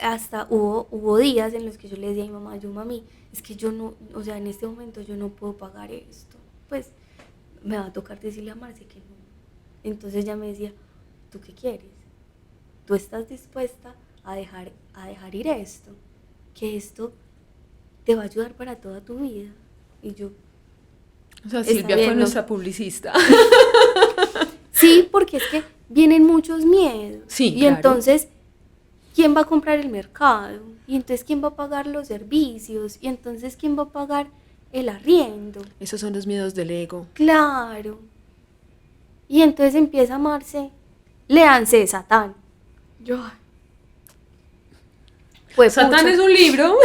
B: hasta hubo días en los que yo le decía a mi mamá, mami, es que yo no, o sea, en este momento yo no puedo pagar esto, pues me va a tocar decirle a Marce que no. Entonces ella me decía, ¿tú qué quieres? ¿Tú estás dispuesta a dejar ir esto? Que esto te va a ayudar para toda tu vida. Y yo,
A: o sea, Silvia fue nuestra publicista.
B: Sí, porque es que vienen muchos miedos.
A: Sí,
B: y
A: claro.
B: Entonces, ¿quién va a comprar el mercado? Y entonces, ¿quién va a pagar los servicios? Y entonces, ¿quién va a pagar el arriendo?
A: Esos son los miedos del ego.
B: Claro. Y entonces empieza Marce, léanse Satán. Yo,
A: pues Satán es un libro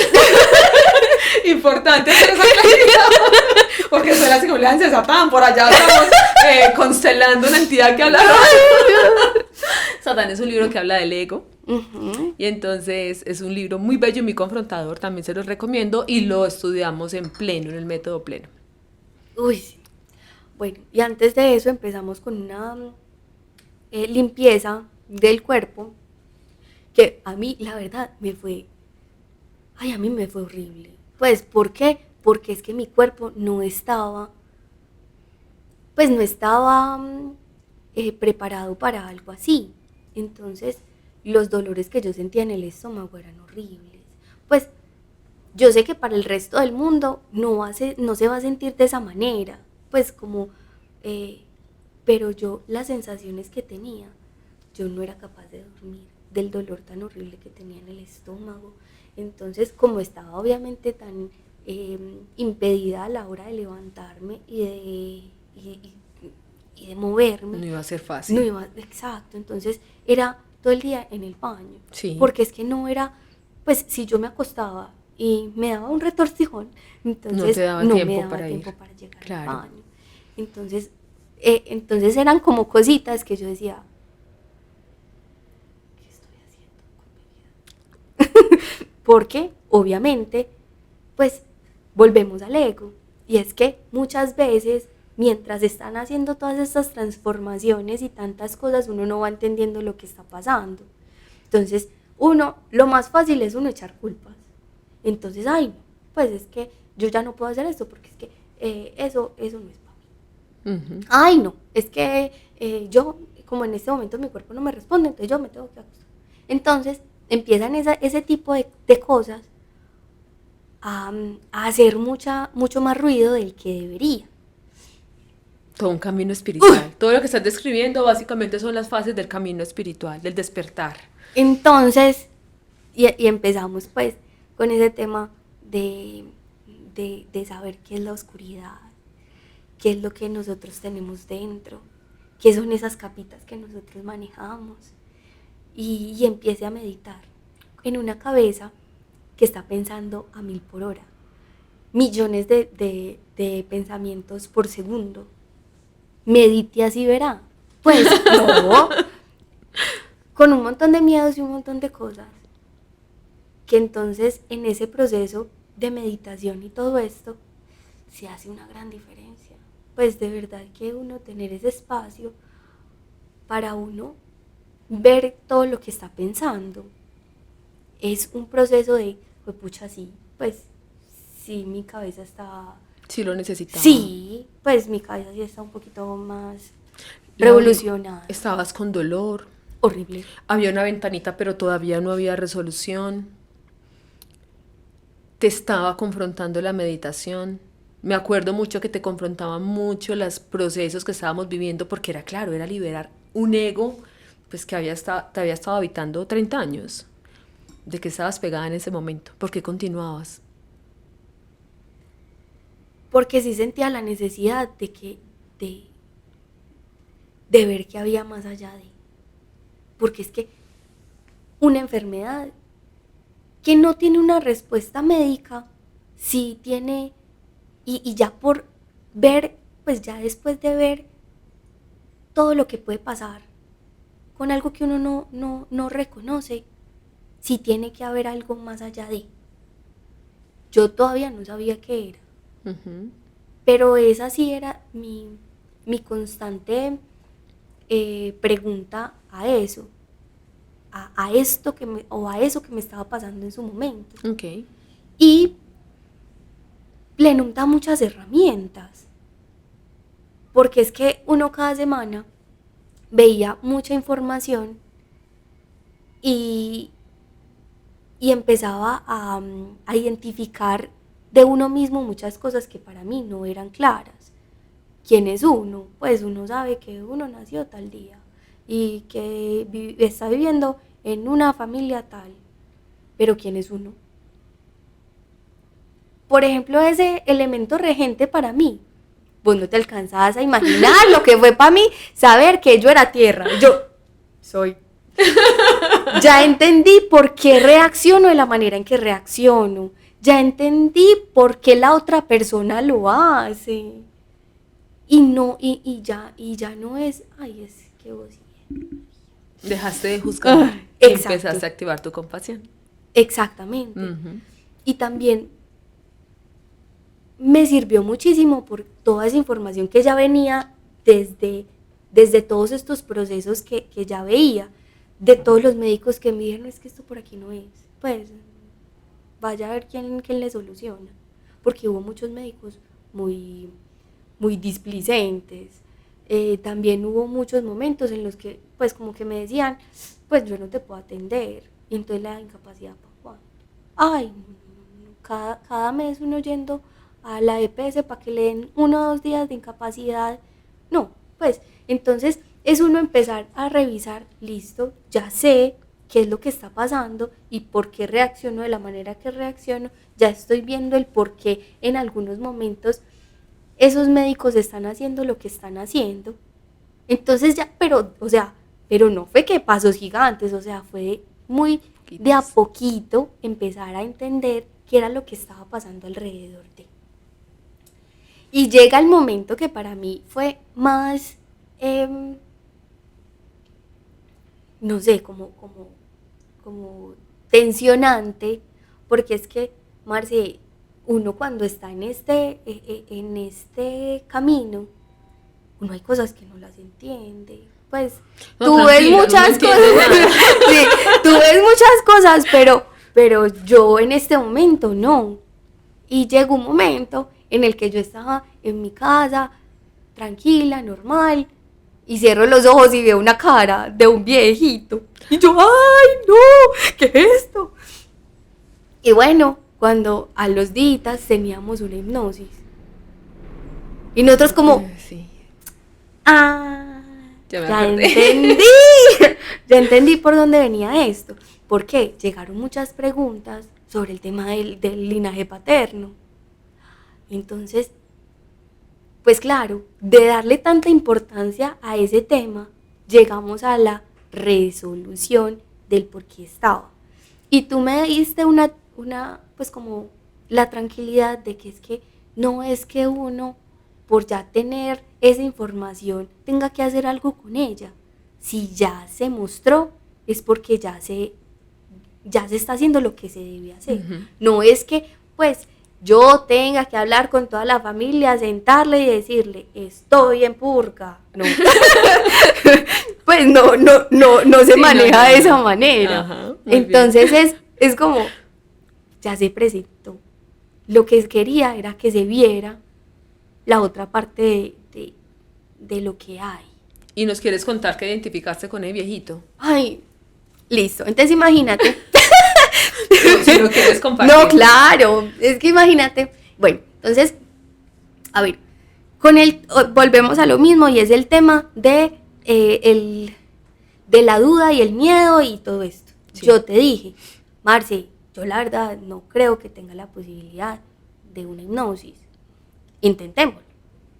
A: importante hacer esa claridad, porque suena así como léanse Satán, por allá estamos constelando una entidad que habla. Satán es un libro que habla del ego. Y entonces es un libro muy bello y muy confrontador, también se los recomiendo y lo estudiamos en Pleno, en el método Pleno.
B: Uy, sí. Bueno, y antes de eso empezamos con una limpieza del cuerpo que a mí, la verdad, me fue horrible. Pues, ¿por qué? Porque es que mi cuerpo no estaba preparado para algo así. Entonces, los dolores que yo sentía en el estómago eran horribles. Pues, yo sé que para el resto del mundo no se va a sentir de esa manera. Pues, como pero yo las sensaciones que tenía, yo no era capaz de dormir del dolor tan horrible que tenía en el estómago. Entonces, como estaba obviamente tan impedida a la hora de levantarme y de moverme,
A: No iba a ser fácil.
B: no iba, exacto, entonces era todo el día en el baño,
A: Sí.
B: porque es que no era, pues si yo me acostaba y me daba un retorcijón, entonces
A: No te daba
B: no
A: tiempo
B: me daba
A: para
B: tiempo
A: ir.
B: para llegar
A: Claro.
B: al baño. Entonces eran como cositas que yo decía, ¿qué estoy haciendo con mi vida? Porque obviamente, pues volvemos al ego. Y es que muchas veces, mientras están haciendo todas estas transformaciones y tantas cosas, uno no va entendiendo lo que está pasando. Entonces, lo más fácil es uno echar culpas. Entonces, ay, no, pues es que yo ya no puedo hacer esto porque es que eso no es para mí.
A: Ujú.
B: Ay, no, es que yo, como en este momento mi cuerpo no me responde, entonces yo me tengo que acostar. Entonces, empiezan ese tipo de cosas a hacer mucho más ruido del que debería.
A: Todo un camino espiritual. Todo lo que estás describiendo básicamente son las fases del camino espiritual, del despertar.
B: Entonces, y empezamos pues con ese tema de saber qué es la oscuridad, qué es lo que nosotros tenemos dentro, qué son esas capitas que nosotros manejamos. Y empiece a meditar en una cabeza que está pensando a 1000 por hora, millones de pensamientos por segundo. Medite así verá. Pues no, con un montón de miedos y un montón de cosas. Que entonces en ese proceso de meditación y todo esto se hace una gran diferencia. Pues de verdad que uno tener ese espacio para uno ver todo lo que está pensando es un proceso de, pues pucha, sí, pues sí, mi cabeza está...
A: Sí lo necesitaba.
B: Sí, pues mi cabeza sí está un poquito más
A: Laura,
B: revolucionada.
A: estabas con dolor.
B: Horrible.
A: Había una ventanita, pero todavía no había resolución. Te estaba confrontando la meditación. Me acuerdo mucho que te confrontaban mucho los procesos que estábamos viviendo, porque era claro, era liberar un ego pues que te había estado habitando 30 años. ¿De qué estabas pegada en ese momento? ¿Por qué continuabas?
B: Porque sí sentía la necesidad de ver qué había más allá de. Porque es que una enfermedad que no tiene una respuesta médica, sí tiene, y ya por ver, pues ya después de ver todo lo que puede pasar con algo que uno no reconoce, sí tiene que haber algo más allá de. Yo todavía no sabía qué era.
A: Uh-huh.
B: Pero esa sí era mi constante pregunta a eso, a esto o a eso que me estaba pasando en su momento.
A: Okay.
B: Y Plenum da muchas herramientas, porque es que uno cada semana veía mucha información y empezaba a identificar de uno mismo muchas cosas que para mí no eran claras. ¿Quién es uno? Pues uno sabe que uno nació tal día y que está viviendo en una familia tal. Pero ¿quién es uno? Por ejemplo, ese elemento regente para mí. Vos no te alcanzabas a imaginar lo que fue para mí saber que yo era tierra. Yo soy. Ya entendí por qué reacciono de la manera en que reacciono. Ya entendí por qué la otra persona lo hace. Y ya no es, ay, es que vos...
A: Dejaste de juzgar y empezaste a activar tu compasión.
B: Exactamente.
A: Uh-huh.
B: Y también me sirvió muchísimo por toda esa información que ya venía desde todos estos procesos que ya veía, de todos los médicos que me dijeron, es que esto por aquí no es, pues vaya a ver quién le soluciona, porque hubo muchos médicos muy displicentes. También hubo muchos momentos en los que pues como que me decían, pues yo no te puedo atender, y entonces la incapacidad para Juan. Ay, cada mes uno yendo a la EPS para que le den 1 o 2 días de incapacidad, No, pues entonces es uno empezar a revisar, listo, ya sé qué es lo que está pasando y por qué reacciono de la manera que reacciono, ya estoy viendo el por qué en algunos momentos esos médicos están haciendo lo que están haciendo. Entonces ya, pero, o sea, pero no fue que pasos gigantes, o sea, fue muy de a poquito empezar a entender qué era lo que estaba pasando alrededor de. Y llega el momento que para mí fue más, no sé, como tensionante, porque es que, Marce, uno cuando está en este camino, uno hay cosas que no las entiende. Pues
A: no,
B: tú ves muchas cosas, sí, tú ves muchas cosas, pero yo en este momento no. Y llegó un momento en el que yo estaba en mi casa, tranquila, normal, y cierro los ojos y veo una cara de un viejito. Y yo, ¡ay, no! ¿Qué es esto? Y bueno, cuando a los días teníamos una hipnosis. Y nosotros como,
A: sí.
B: Ya entendí. Ya entendí por dónde venía esto. ¿Por qué? Llegaron muchas preguntas sobre el tema del linaje paterno. Entonces, pues claro, de darle tanta importancia a ese tema, llegamos a la resolución del por qué estaba. Y tú me diste pues como la tranquilidad de que es que no es que uno, por ya tener esa información, tenga que hacer algo con ella. Si ya se mostró, es porque ya se está haciendo lo que se debe hacer. Uh-huh. No es que, pues, yo tenga que hablar con toda la familia, sentarle y decirle, estoy en purga. No. Pues no se maneja de esa manera. Ajá, entonces es como, ya se presentó. Lo que quería era que se viera la otra parte de lo que hay.
A: ¿Y nos quieres contar que identificaste con el viejito?
B: Ay, listo. Entonces imagínate.
A: No, si lo quieres compartir.
B: No, claro. Es que imagínate. Bueno, entonces, a ver, volvemos a lo mismo y es el tema de la duda y el miedo y todo esto. Sí. Yo te dije, Marce, yo la verdad no creo que tenga la posibilidad de una hipnosis. Intentémoslo.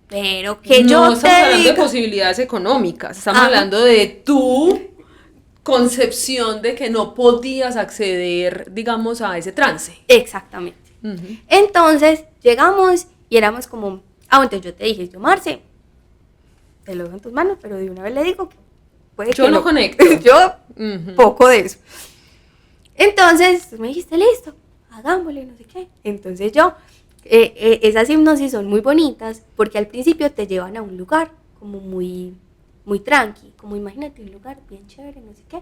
B: Pero que
A: no
B: yo te
A: estamos hablando
B: diga...
A: de posibilidades económicas, estamos hablando de tu concepción de que no podías acceder, digamos, a ese trance.
B: Exactamente. Uh-huh. Entonces, llegamos y éramos como... entonces yo te dije, yo, Marce, te lo dejo en tus manos, pero de una vez le digo que puede
A: yo
B: que
A: no conecto.
B: Yo, uh-huh, poco de eso. Entonces, tú me dijiste, listo, hagámosle, no sé qué. Entonces yo... esas hipnosis son muy bonitas porque al principio te llevan a un lugar como muy, muy tranqui, como imagínate un lugar bien chévere, no sé qué,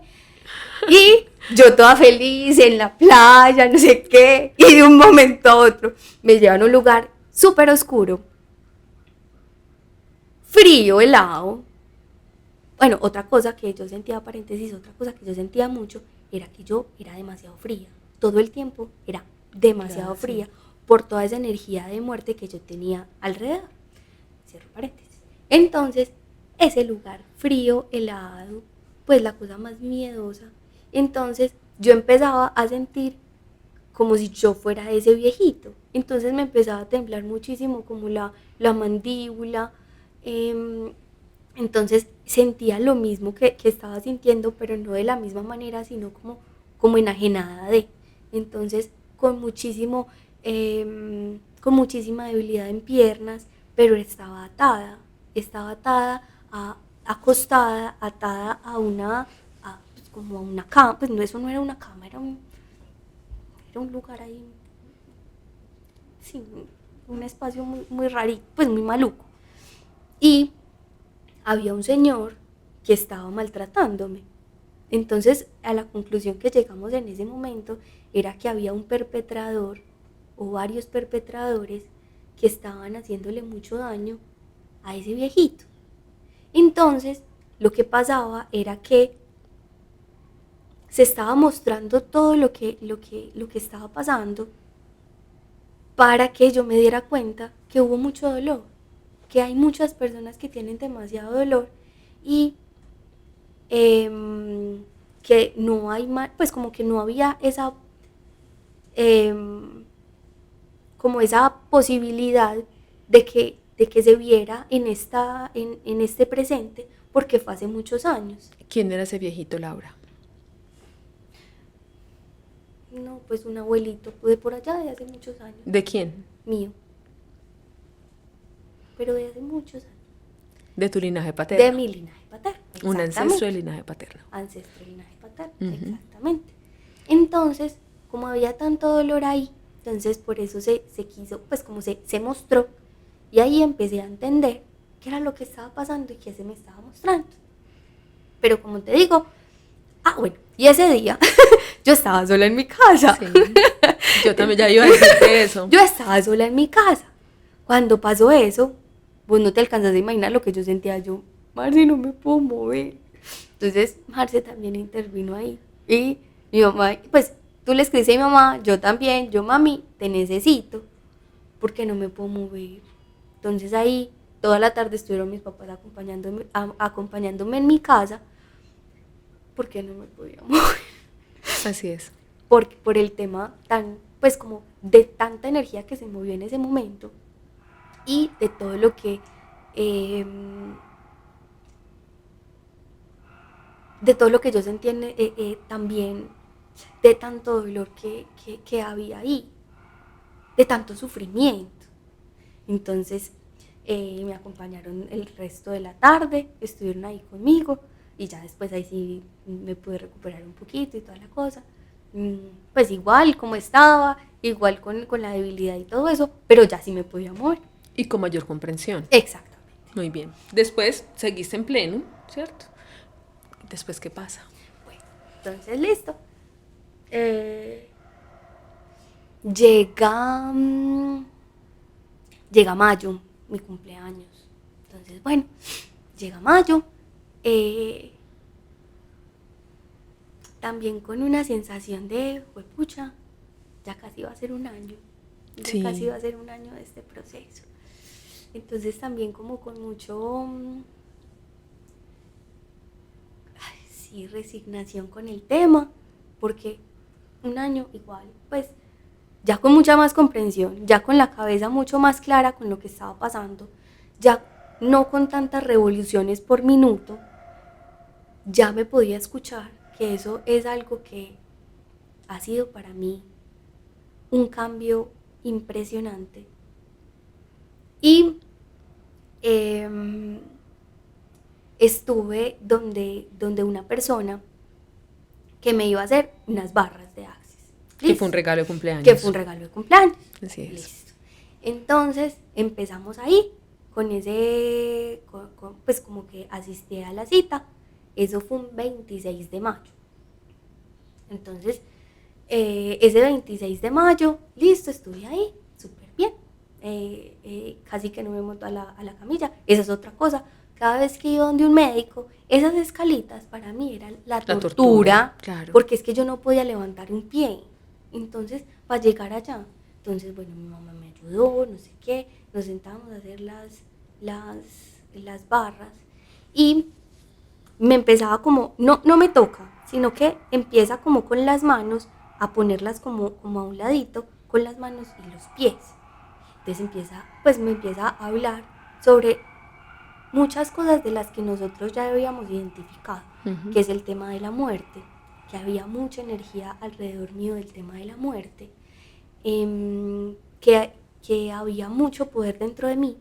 B: y yo toda feliz en la playa, no sé qué, y de un momento a otro me llevan a un lugar súper oscuro, frío, helado. Bueno, otra cosa que yo sentía, paréntesis, otra cosa que yo sentía mucho era que yo era demasiado fría, todo el tiempo era demasiado fría, por toda esa energía de muerte que yo tenía alrededor. Cierro paréntesis. Entonces, ese lugar frío, helado, pues la cosa más miedosa. Entonces, yo empezaba a sentir como si yo fuera ese viejito. Entonces me empezaba a temblar muchísimo, como la mandíbula. Entonces sentía lo mismo que estaba sintiendo, pero no de la misma manera, sino como enajenada de. Entonces, con muchísima debilidad en piernas, pero estaba atada, acostada, atada a pues como a una cama, pues no, eso no era una cama, era un lugar ahí, sí, un espacio muy, muy rarito, pues muy maluco. Y había un señor que estaba maltratándome. Entonces, a la conclusión que llegamos en ese momento era que había un perpetrador o varios perpetradores que estaban haciéndole mucho daño a ese viejito. Entonces, lo que pasaba era que se estaba mostrando todo lo que estaba pasando para que yo me diera cuenta que hubo mucho dolor. que hay muchas personas que tienen demasiado dolor y que no hay pues como que no había esa como esa posibilidad de que se viera en este presente, porque fue hace muchos años.
A: ¿Quién era ese viejito, Laura?
B: No, pues un abuelito, de por allá de hace muchos años.
A: ¿De quién?
B: Mío. Pero de hace muchos años.
A: De tu linaje paterno.
B: De mi linaje paterno.
A: Un ancestro del linaje paterno.
B: Ancestro del linaje paterno, exactamente. Entonces, como había tanto dolor ahí, entonces por eso se quiso, pues como se mostró, y ahí empecé a entender qué era lo que estaba pasando y qué se me estaba mostrando. Pero como te digo, bueno, y ese día yo estaba sola en mi casa.
A: Sí. Yo también ya iba a decirte eso.
B: Yo estaba sola en mi casa. Cuando pasó eso, vos no te alcanzas a imaginar lo que yo sentía. Yo, Marce, no me puedo mover. Entonces, Marce también intervino ahí. Y mi mamá, pues, tú le escribiste a mi mamá, yo también, yo, mami, te necesito, porque no me puedo mover. Entonces ahí, toda la tarde estuvieron mis papás acompañándome en mi casa, porque no me podía mover.
A: Así es.
B: Por el tema tan, pues como de tanta energía que se movió en ese momento y de todo lo que yo sentí también, de tanto dolor que había ahí, de tanto sufrimiento. Entonces me acompañaron el resto de la tarde, estuvieron ahí conmigo y ya después ahí sí me pude recuperar un poquito y toda la cosa. Pues igual como estaba, igual con la debilidad y todo eso, pero ya sí me podía mover.
A: Y con mayor comprensión.
B: Exactamente.
A: Muy bien. Después seguiste en pleno, ¿cierto? ¿Después qué pasa?
B: Bueno, entonces listo. Llega mayo, mi cumpleaños. Entonces, bueno, llega mayo. También con una sensación de, pucha, ya casi va a ser un año. Ya casi va a ser un año de este proceso. Entonces también como con mucho, resignación con el tema, porque un año igual, pues ya con mucha más comprensión, ya con la cabeza mucho más clara con lo que estaba pasando, ya no con tantas revoluciones por minuto, ya me podía escuchar, que eso es algo que ha sido para mí un cambio impresionante. Y estuve donde una persona que me iba a hacer unas barras de Axis.
A: Que fue un regalo de cumpleaños.
B: Que fue un regalo de cumpleaños.
A: Así es.
B: Listo. Entonces empezamos ahí con pues como que asistí a la cita. Eso fue un 26 de mayo. Entonces, ese 26 de mayo, listo, estuve ahí, súper bien. Casi que no me monto a la camilla. Esa es otra cosa. Cada vez que iba donde un médico, esas escalitas para mí eran la tortura,
A: claro.
B: Porque es que yo no podía levantar un pie. Entonces, para llegar allá, entonces, bueno, mi mamá me ayudó, no sé qué, nos sentábamos a hacer las barras y me empezaba como, no me toca, sino que empieza como con las manos a ponerlas como a un ladito, con las manos y los pies. Entonces me empieza a hablar sobre muchas cosas de las que nosotros ya habíamos identificado, que es el tema de la muerte, que había mucha energía alrededor mío del tema de la muerte, que había mucho poder dentro de mí,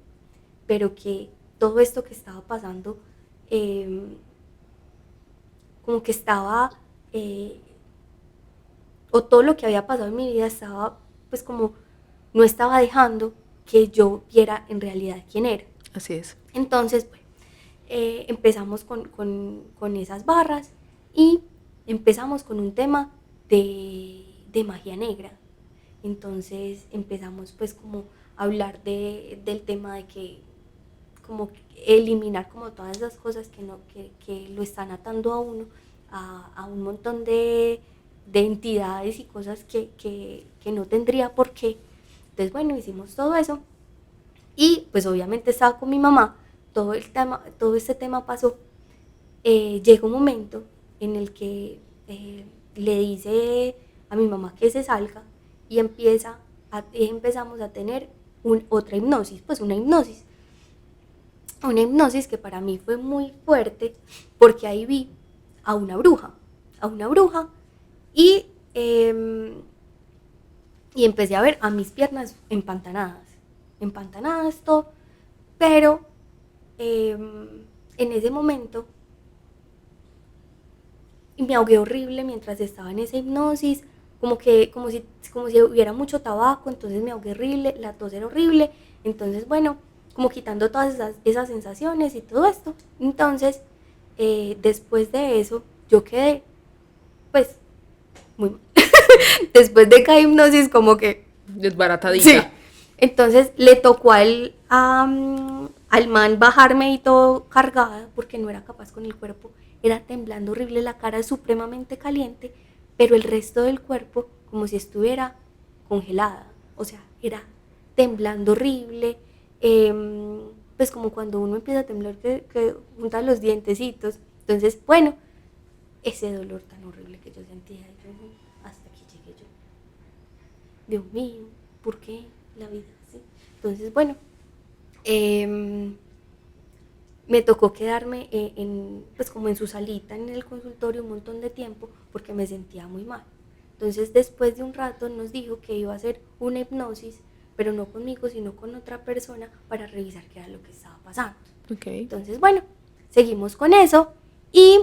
B: pero que todo esto que estaba pasando, como que estaba, o todo lo que había pasado en mi vida estaba, pues como no estaba dejando que yo viera en realidad quién era.
A: Así es.
B: Entonces, bueno, empezamos con esas barras y empezamos con un tema de magia negra. Entonces empezamos pues como a hablar del tema de que como eliminar como todas esas cosas que lo están atando a uno a un montón de entidades y cosas que no tendría por qué. Entonces bueno, hicimos todo eso Y pues obviamente estaba con mi mamá, todo este tema pasó. Llega un momento en el que le dice a mi mamá que se salga y empezamos a tener otra hipnosis, pues una hipnosis que para mí fue muy fuerte porque ahí vi a una bruja y, y empecé a ver a mis piernas empantanadas todo, pero en ese momento me ahogué horrible mientras estaba en esa hipnosis, como si hubiera mucho tabaco, entonces me ahogué horrible, la tos era horrible, entonces bueno, como quitando todas esas sensaciones y todo esto. Entonces, después de eso, yo quedé, pues, muy mal. Después de cada hipnosis, como que...
A: Desbaratadita.
B: Sí. Entonces, le tocó al man bajarme y todo cargada, porque no era capaz con el cuerpo. Era temblando horrible, la cara supremamente caliente, pero el resto del cuerpo como si estuviera congelada. O sea, era temblando horrible, pues como cuando uno empieza a temblar que junta los dientecitos. Entonces, bueno, ese dolor tan horrible que yo sentía, hasta aquí llegué yo. Dios mío, ¿por qué la vida así? Entonces, bueno, me tocó quedarme pues como en su salita en el consultorio un montón de tiempo porque me sentía muy mal. Entonces después de un rato nos dijo que iba a hacer una hipnosis, pero no conmigo sino con otra persona para revisar qué era lo que estaba pasando.
A: Okay.
B: Entonces bueno, seguimos con eso y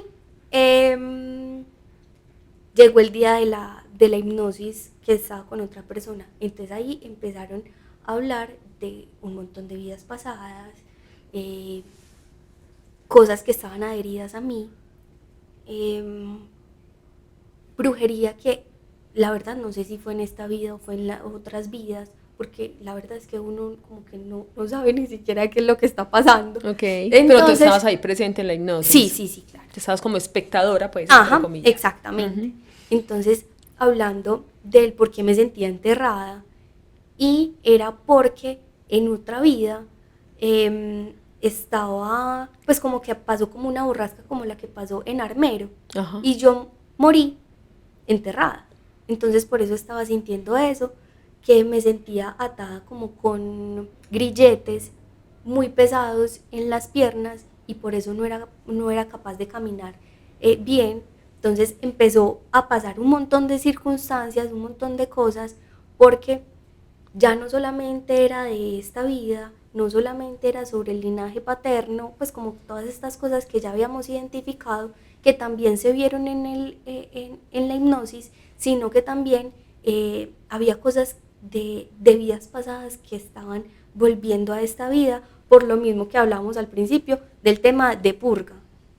B: llegó el día de la hipnosis que estaba con otra persona. Entonces ahí empezaron a hablar de un montón de vidas pasadas, cosas que estaban adheridas a mí, brujería que la verdad no sé si fue en esta vida o fue en otras vidas, porque la verdad es que uno como que no sabe ni siquiera qué es lo que está pasando.
A: Ok,
B: entonces,
A: pero tú estabas ahí presente en la hipnosis.
B: Sí, claro.
A: Tú estabas como espectadora, pues,
B: Ajá,
A: entre comillas.
B: exactamente. Entonces, hablando del por qué me sentía enterrada, y era porque en otra vida estaba, pues como que pasó como una borrasca como la que pasó en Armero.
A: Ajá.
B: Y yo morí enterrada. Entonces por eso estaba sintiendo eso, que me sentía atada como con grilletes muy pesados en las piernas y por eso no era capaz de caminar bien. Entonces empezó a pasar un montón de circunstancias, un montón de cosas, porque ya no solamente era de esta vida, no solamente era sobre el linaje paterno, pues como todas estas cosas que ya habíamos identificado, que también se vieron en la hipnosis, sino que también había cosas de vidas pasadas que estaban volviendo a esta vida, por lo mismo que hablábamos al principio del tema de purga.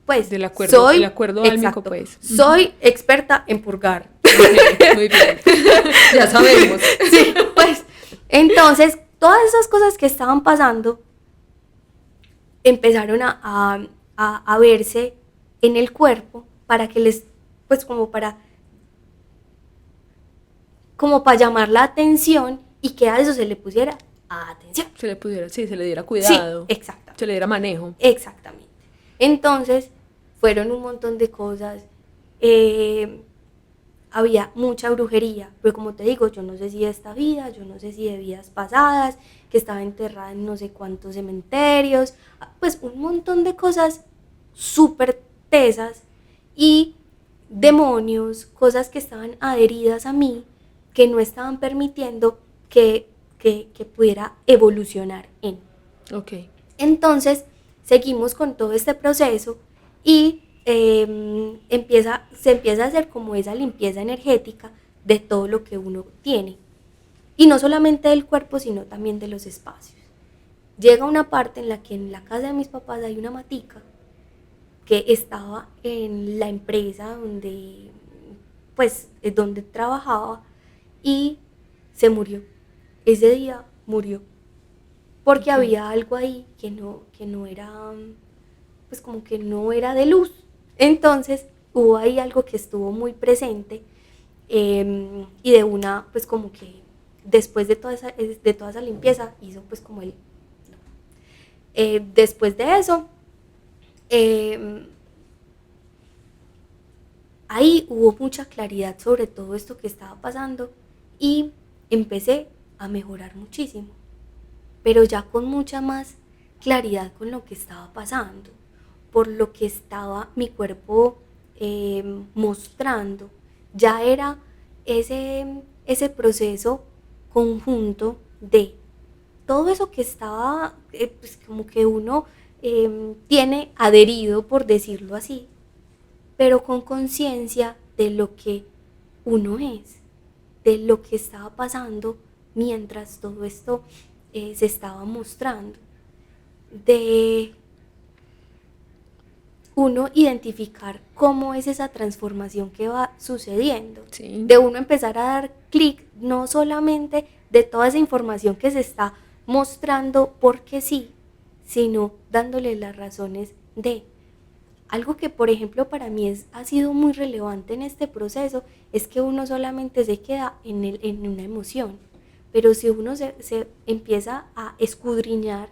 B: Pues
A: el acuerdo álmico, pues.
B: Soy experta en purgar.
A: Okay, muy bien. Ya sabemos.
B: Sí, pues entonces todas esas cosas que estaban pasando empezaron a verse en el cuerpo para que les, pues como para llamar la atención y que a eso se le pusiera atención.
A: Se le diera cuidado.
B: Sí, exactamente.
A: Se le diera manejo.
B: Exactamente. Entonces, fueron un montón de cosas. Había mucha brujería, pero como te digo, yo no sé si de esta vida, yo no sé si de vidas pasadas, que estaba enterrada en no sé cuántos cementerios, pues un montón de cosas súper tesas y demonios, cosas que estaban adheridas a mí, que no estaban permitiendo que pudiera evolucionar en.
A: Okay.
B: Entonces, seguimos con todo este proceso y se empieza a hacer como esa limpieza energética de todo lo que uno tiene. Y no solamente del cuerpo, sino también de los espacios. Llega una parte en la que en la casa de mis papás hay una matica que estaba en la empresa donde trabajaba y se murió. Ese día murió. Porque había algo ahí que no era, pues como que no era de luz. Entonces hubo ahí algo que estuvo muy presente y de una, pues como que después de toda esa limpieza hizo pues como el Después de eso, ahí hubo mucha claridad sobre todo esto que estaba pasando y empecé a mejorar muchísimo, pero ya con mucha más claridad con lo que estaba pasando, por lo que estaba mi cuerpo mostrando. Ya era ese proceso conjunto de todo eso que estaba, pues como que uno tiene adherido, por decirlo así, pero con conciencia de lo que uno es, de lo que estaba pasando mientras todo esto se estaba mostrando, de uno identificar cómo es esa transformación que va sucediendo,
A: Sí.
B: de uno empezar a dar clic, no solamente de toda esa información que se está mostrando porque sí, sino dándole las razones de. Algo que, por ejemplo, para mí ha sido muy relevante en este proceso es que uno solamente se queda en una emoción, pero si uno se empieza a escudriñar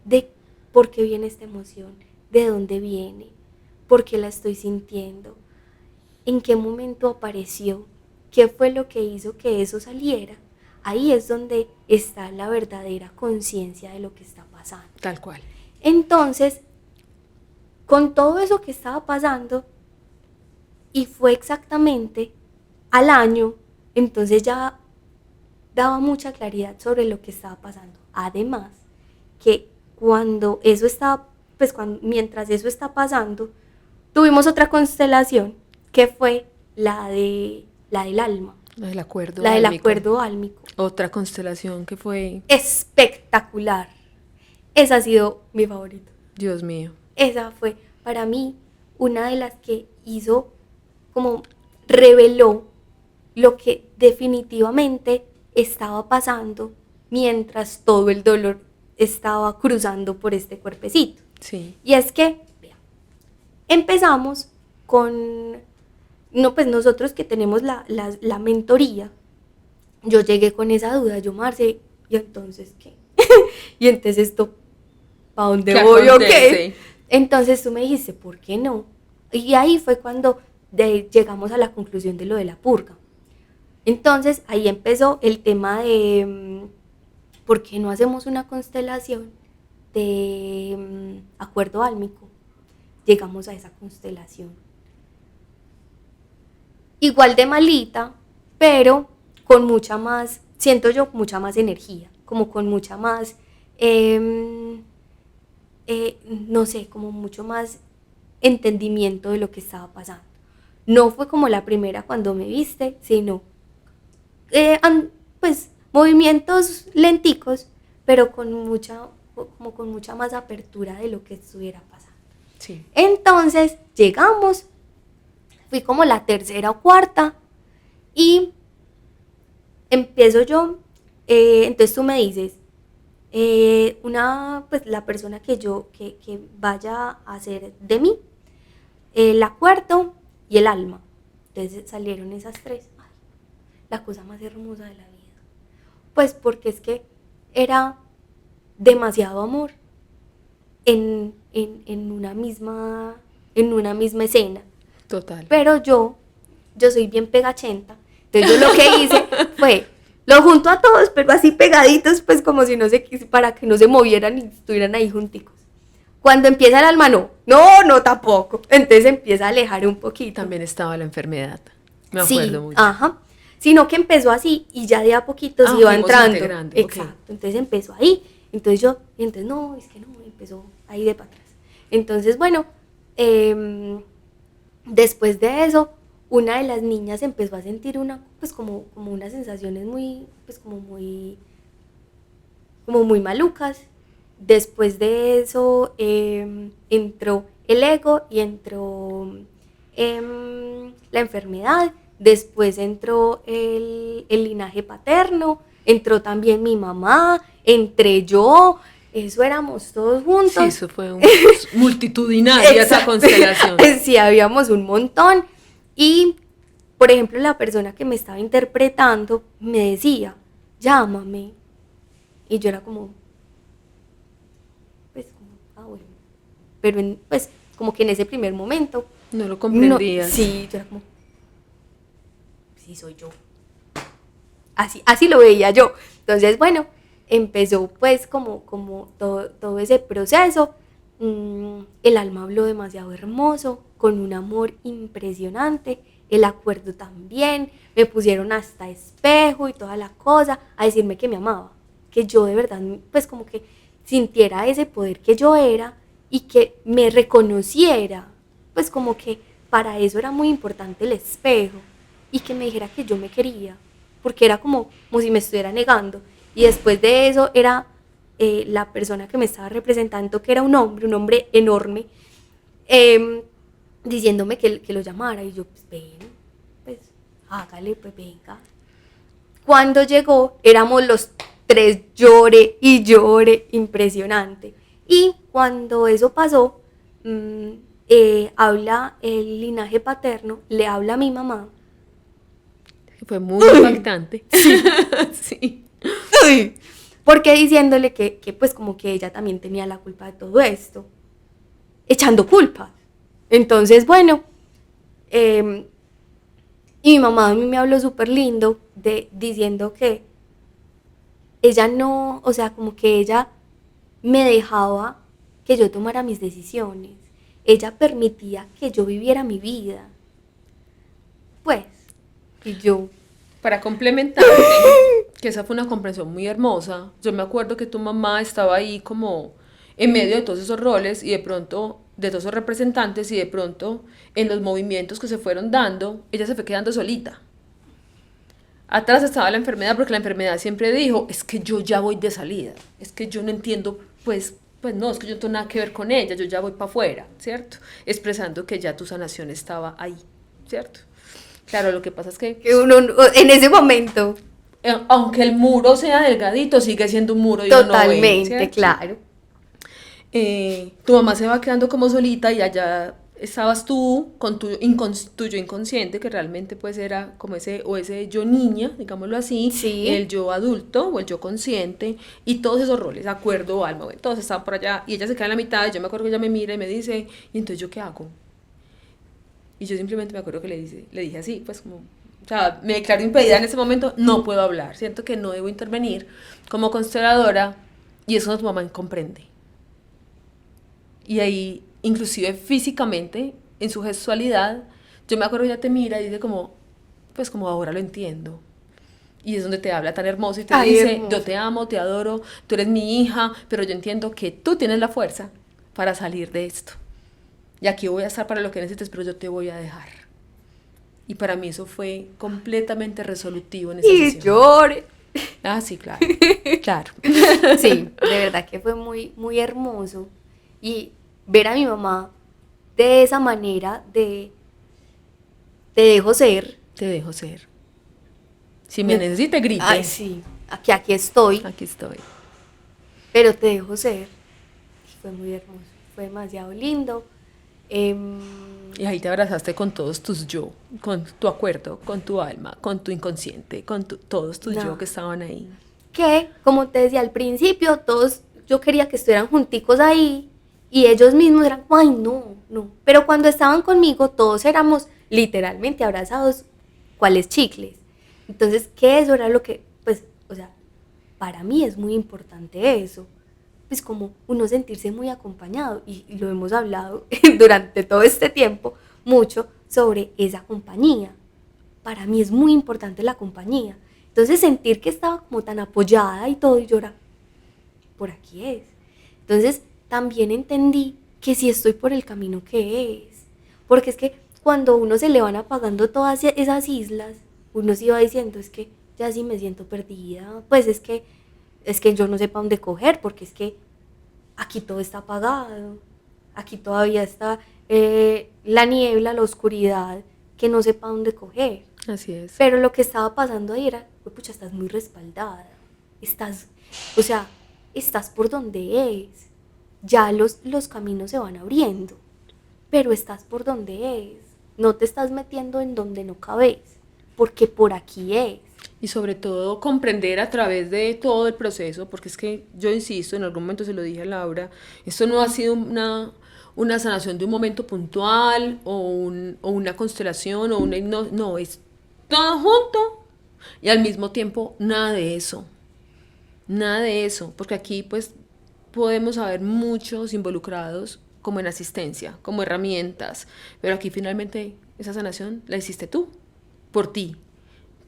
B: de por qué viene esta emoción, de dónde viene, por qué la estoy sintiendo, en qué momento apareció, qué fue lo que hizo que eso saliera, ahí es donde está la verdadera conciencia de lo que está pasando.
A: Tal cual.
B: Entonces, con todo eso que estaba pasando, y fue exactamente al año, entonces ya daba mucha claridad sobre lo que estaba pasando. Además, que cuando eso estaba, pues mientras eso está pasando, tuvimos otra constelación que fue la del alma.
A: La del acuerdo
B: La del
A: álmico.
B: acuerdo álmico.
A: Otra constelación que fue,
B: Espectacular. Esa ha sido mi favorita.
A: Dios mío.
B: Esa fue para mí una de las que hizo, como reveló lo que definitivamente estaba pasando mientras todo el dolor estaba cruzando por este cuerpecito.
A: Sí.
B: Y es que, vea, empezamos con, no, pues nosotros que tenemos la mentoría, yo llegué con esa duda, yo, Marce, ¿y entonces qué? Y entonces esto, ¿para dónde
A: ¿Qué
B: voy o
A: acontece?
B: qué? Entonces tú me dijiste, ¿por qué no? Y ahí fue cuando llegamos a la conclusión de lo de la purga. Entonces ahí empezó el tema de ¿por qué no hacemos una constelación de acuerdo álmico? Llegamos a esa constelación. Igual de malita, pero con mucha más, siento yo, mucha más energía, como con mucha más, no sé, como mucho más entendimiento de lo que estaba pasando. No fue como la primera cuando me viste, sino pues movimientos lenticos, pero con mucha más apertura de lo que estuviera pasando.
A: Sí.
B: Entonces llegamos, fui como la tercera o cuarta y empiezo yo, entonces tú me dices, pues la persona que vaya a hacer de mí, el acuerdo y el alma. Entonces salieron esas tres. Ay, la cosa más hermosa de la vida. Pues porque es que era demasiado amor en una misma escena.
A: Total.
B: Pero yo soy bien pegachenta. Entonces yo lo que hice fue, lo junto a todos, pero así pegaditos, pues como si no se, para que no se movieran y estuvieran ahí junticos. Cuando empieza el alma, no tampoco. Entonces empieza a alejar un poquito.
A: También estaba la enfermedad. Me acuerdo mucho.
B: Ajá. Sino que empezó así y ya de a poquito se iba entrando. Exacto.
A: Okay.
B: Entonces empezó ahí. Entonces no, es que no, empezó ahí de para atrás. Entonces, bueno, después de eso, una de las niñas empezó a sentir pues como unas sensaciones muy, pues como muy malucas. Después de eso entró el ego y entró la enfermedad. Después entró el linaje paterno, entró también mi mamá, entré yo, eso éramos todos juntos.
A: Sí, eso fue multitudinaria esa constelación.
B: Sí, habíamos un montón. Y, por ejemplo, la persona que me estaba interpretando me decía, llámame. Y yo era como, pues pero pues como que en ese primer momento
A: No lo comprendías.
B: sí, yo era como, sí soy yo. Así lo veía yo. Entonces, bueno, empezó pues como todo ese proceso. El alma habló demasiado hermoso, con un amor impresionante, el acuerdo también, me pusieron hasta espejo y toda la cosa, a decirme que me amaba, que yo de verdad pues como que sintiera ese poder que yo era y que me reconociera, pues como que para eso era muy importante el espejo y que me dijera que yo me quería, porque era como si me estuviera negando. Y después de eso era la persona que me estaba representando, que era un hombre enorme, diciéndome que lo llamara. Y yo, pues ven, pues hágale, pues venga. Cuando llegó, éramos los tres, llore y llore, impresionante. Y cuando eso pasó, habla el linaje paterno, le habla a mi mamá.
A: Fue muy impactante. Sí.
B: Sí. Porque diciéndole que pues como que ella también tenía la culpa de todo esto, echando culpa. Entonces, bueno, y mi mamá a mí me habló súper lindo diciendo que ella no, o sea, como que ella me dejaba que yo tomara mis decisiones. Ella permitía que yo viviera mi vida. Pues, y yo...
A: Para complementarte, que esa fue una comprensión muy hermosa. Yo me acuerdo que tu mamá estaba ahí como en medio de todos esos roles y de pronto, de todos esos representantes y de pronto en los movimientos que se fueron dando, ella se fue quedando solita. Atrás estaba la enfermedad porque la enfermedad siempre dijo, es que yo ya voy de salida, es que yo no entiendo, pues no, es que yo no tengo nada que ver con ella, yo ya voy para afuera, ¿cierto? Expresando que ya tu sanación estaba ahí, ¿cierto? Claro, lo que pasa es que
B: uno en ese momento...
A: aunque el muro sea delgadito, sigue siendo un muro y uno no ve,
B: Totalmente,
A: ¿cierto?
B: claro.
A: Tu mamá se va quedando como solita y allá estabas tú con tu yo inconsciente, que realmente pues era como ese yo niña, digámoslo así,
B: Sí.
A: el yo adulto o el yo consciente, y todos esos roles, acuerdo, alma, bueno, todos estaban por allá, y ella se queda en la mitad, y yo me acuerdo que ella me mira y me dice, ¿y entonces yo qué hago? Y yo simplemente me acuerdo que le dije así, pues como, o sea, me declaro impedida en ese momento, no puedo hablar, siento que no debo intervenir como consteladora, y eso no tu mamá comprende. Y ahí, inclusive físicamente, en su gestualidad, yo me acuerdo que ella te mira y dice como, pues como ahora lo entiendo. Y es donde te habla tan hermoso y te dice,
B: Hermoso.
A: yo te amo, te adoro, tú eres mi hija, pero yo entiendo que tú tienes la fuerza para salir de esto. Y aquí voy a estar para lo que necesites, pero yo te voy a dejar. Y para mí eso fue completamente resolutivo en esa
B: Y
A: sesión.
B: llore.
A: Ah, sí, claro, claro.
B: Sí, de verdad que fue muy, muy hermoso. Y ver a mi mamá de esa manera de te dejo ser.
A: Te dejo ser. Si me necesitas, grite.
B: Ay, sí, aquí estoy,
A: Aquí estoy.
B: pero te dejo ser. Fue muy hermoso, fue demasiado lindo.
A: Y ahí te abrazaste con todos tus yo, con tu acuerdo, con tu alma, con tu inconsciente, con todos tus yo que estaban ahí.
B: Que, como te decía al principio, todos, yo quería que estuvieran junticos ahí y ellos mismos eran, ay, no. Pero cuando estaban conmigo, todos éramos literalmente abrazados, cuales chicles. Entonces, que eso era lo que, pues, o sea, para mí es muy importante eso. Pues como uno sentirse muy acompañado y lo hemos hablado durante todo este tiempo mucho sobre esa compañía. Para mí es muy importante la compañía. Entonces sentir que estaba como tan apoyada y todo y llorar, por aquí es. Entonces también entendí que si estoy por el camino que es. Porque es que cuando uno se le van apagando todas esas islas, uno se iba diciendo, es que ya sí me siento perdida, pues es que yo no sé para dónde coger, porque es que aquí todo está apagado, aquí todavía está la niebla, la oscuridad, que no sé para dónde coger.
A: Así es.
B: Pero lo que estaba pasando ahí era, pucha, estás muy respaldada, o sea, estás por donde es, ya los caminos se van abriendo, pero estás por donde es, no te estás metiendo en donde no cabes, porque por aquí es.
A: Y sobre todo comprender a través de todo el proceso, porque es que yo insisto, en algún momento se lo dije a Laura, esto no ha sido una sanación de un momento puntual o una constelación o una hipnosis, no, es todo junto y al mismo tiempo nada de eso, porque aquí pues podemos haber muchos involucrados como en asistencia, como herramientas, pero aquí finalmente esa sanación la hiciste tú, por ti,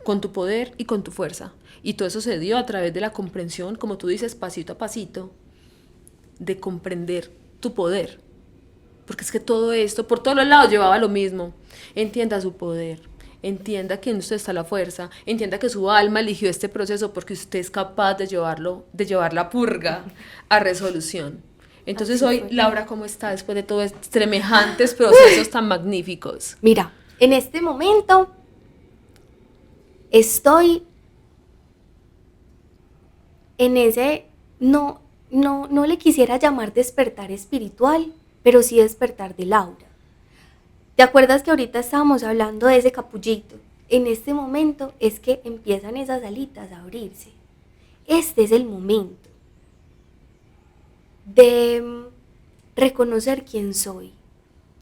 A: con tu poder y con tu fuerza. Y todo eso se dio a través de la comprensión, como tú dices, pasito a pasito, de comprender tu poder. Porque es que todo esto, por todos los lados, llevaba lo mismo. Entienda su poder, entienda que en usted está la fuerza, entienda que su alma eligió este proceso porque usted es capaz de llevar la purga a resolución. Entonces hoy, Laura, ¿cómo está después de todos estos semejantes procesos tan magníficos?
B: Mira, en este momento estoy en ese, no le quisiera llamar despertar espiritual, pero sí despertar de Laura. ¿Te acuerdas que ahorita estábamos hablando de ese capullito? En este momento es que empiezan esas alitas a abrirse. Este es el momento de reconocer quién soy,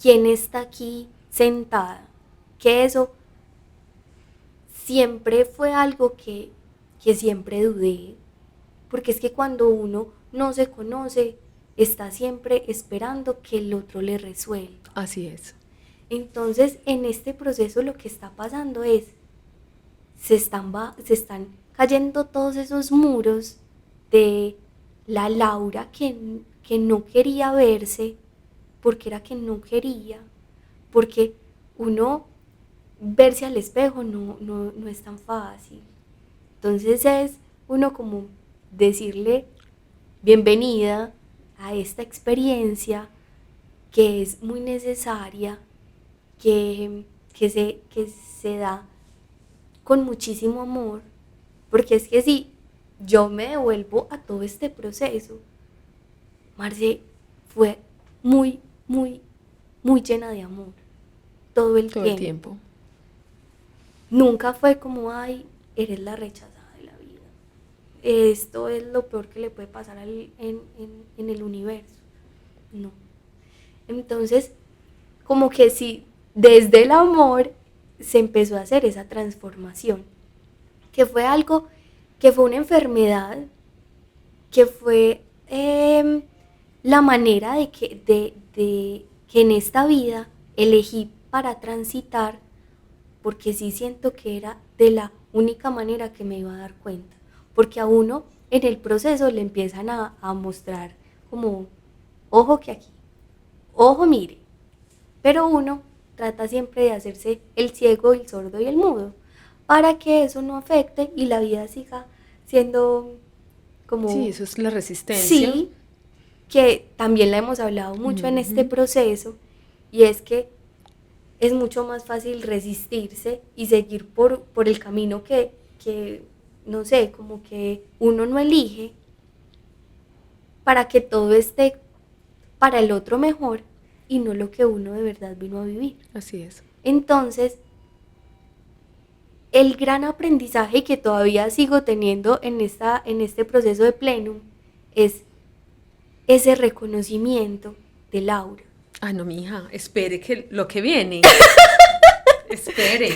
B: quién está aquí sentada, que eso siempre fue algo que siempre dudé, porque es que cuando uno no se conoce, está siempre esperando que el otro le resuelva.
A: Así es.
B: Entonces, en este proceso lo que está pasando es, se están cayendo todos esos muros de la Laura que no quería verse, porque era que no quería, porque uno verse al espejo no es tan fácil. Entonces es uno como decirle bienvenida a esta experiencia que es muy necesaria, que se da con muchísimo amor, porque es que si yo me devuelvo a todo este proceso, Marce fue muy, muy, muy llena de amor todo el tiempo. Nunca fue como, ay, eres la rechazada de la vida, esto es lo peor que le puede pasar en el universo. No. Entonces, como que sí, desde el amor se empezó a hacer esa transformación, que fue algo, que fue una enfermedad, que fue la manera de que en esta vida elegí para transitar, porque sí siento que era de la única manera que me iba a dar cuenta, porque a uno en el proceso le empiezan a mostrar como, ojo que aquí, ojo mire, pero uno trata siempre de hacerse el ciego, el sordo y el mudo, para que eso no afecte y la vida siga siendo como...
A: Sí, eso es la resistencia.
B: Sí, que también la hemos hablado mucho en este proceso, y es que es mucho más fácil resistirse y seguir por el camino que, no sé, como que uno no elige, para que todo esté para el otro mejor y no lo que uno de verdad vino a vivir.
A: Así es.
B: Entonces, el gran aprendizaje que todavía sigo teniendo en este proceso de plenum es ese reconocimiento de Laura.
A: Ah, no, mija, espere que lo que viene. Espere.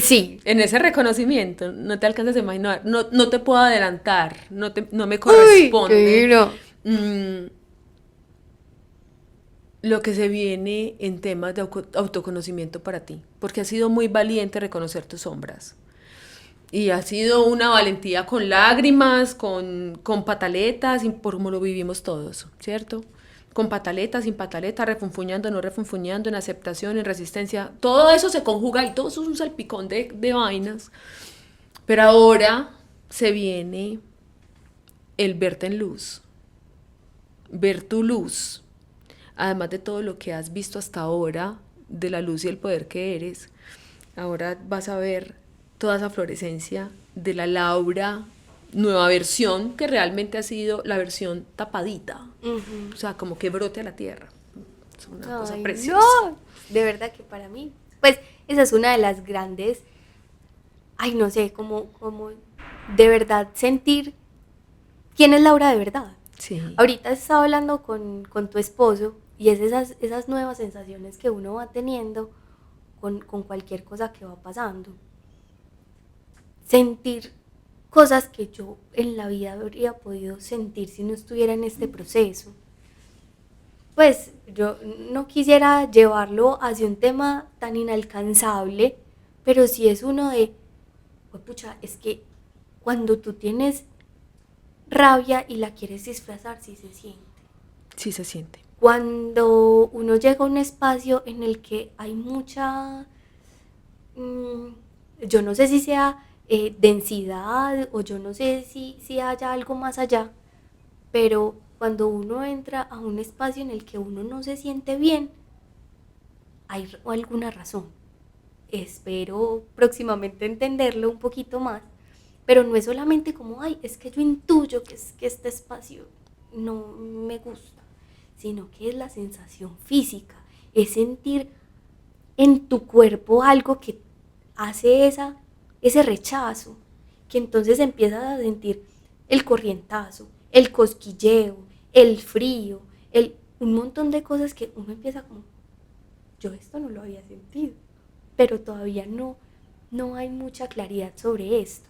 B: Sí.
A: En ese reconocimiento, no te alcanzas a imaginar, no te puedo adelantar, no me corresponde.
B: Uy,
A: lo que se viene en temas de autoconocimiento para ti, porque has sido muy valiente reconocer tus sombras. Y ha sido una valentía con lágrimas, con pataletas, por como lo vivimos todos, ¿cierto? Con pataletas, sin pataletas, refunfuñando, no refunfuñando, en aceptación, en resistencia. Todo eso se conjuga y todo eso es un salpicón de vainas. Pero ahora se viene el verte en luz, ver tu luz. Además de todo lo que has visto hasta ahora, de la luz y el poder que eres, ahora vas a ver toda esa florescencia de la Laura, nueva versión, que realmente ha sido la versión tapadita. O sea, como que brote a la tierra. Es una cosa preciosa.
B: No, de verdad que para mí, pues esa es una de las grandes, ay, no sé, como de verdad sentir quién es Laura de verdad.
A: Sí.
B: Ahorita estaba hablando con tu esposo y es esas nuevas sensaciones que uno va teniendo con cualquier cosa que va pasando. Sentir cosas que yo en la vida habría podido sentir si no estuviera en este proceso. Pues yo no quisiera llevarlo hacia un tema tan inalcanzable, pero sí es uno de, pues pucha, es que cuando tú tienes rabia y la quieres disfrazar, sí se siente.
A: Sí se siente.
B: Cuando uno llega a un espacio en el que hay mucha, yo no sé si sea densidad o yo no sé si haya algo más allá, pero cuando uno entra a un espacio en el que uno no se siente bien, hay alguna razón. Espero próximamente entenderlo un poquito más, pero no es solamente como, ay, es que yo intuyo que este espacio no me gusta, sino que es la sensación física, es sentir en tu cuerpo algo que hace ese rechazo, que entonces empiezas a sentir el corrientazo, el cosquilleo, el frío, un montón de cosas que uno empieza como, yo esto no lo había sentido, pero todavía no hay mucha claridad sobre esto,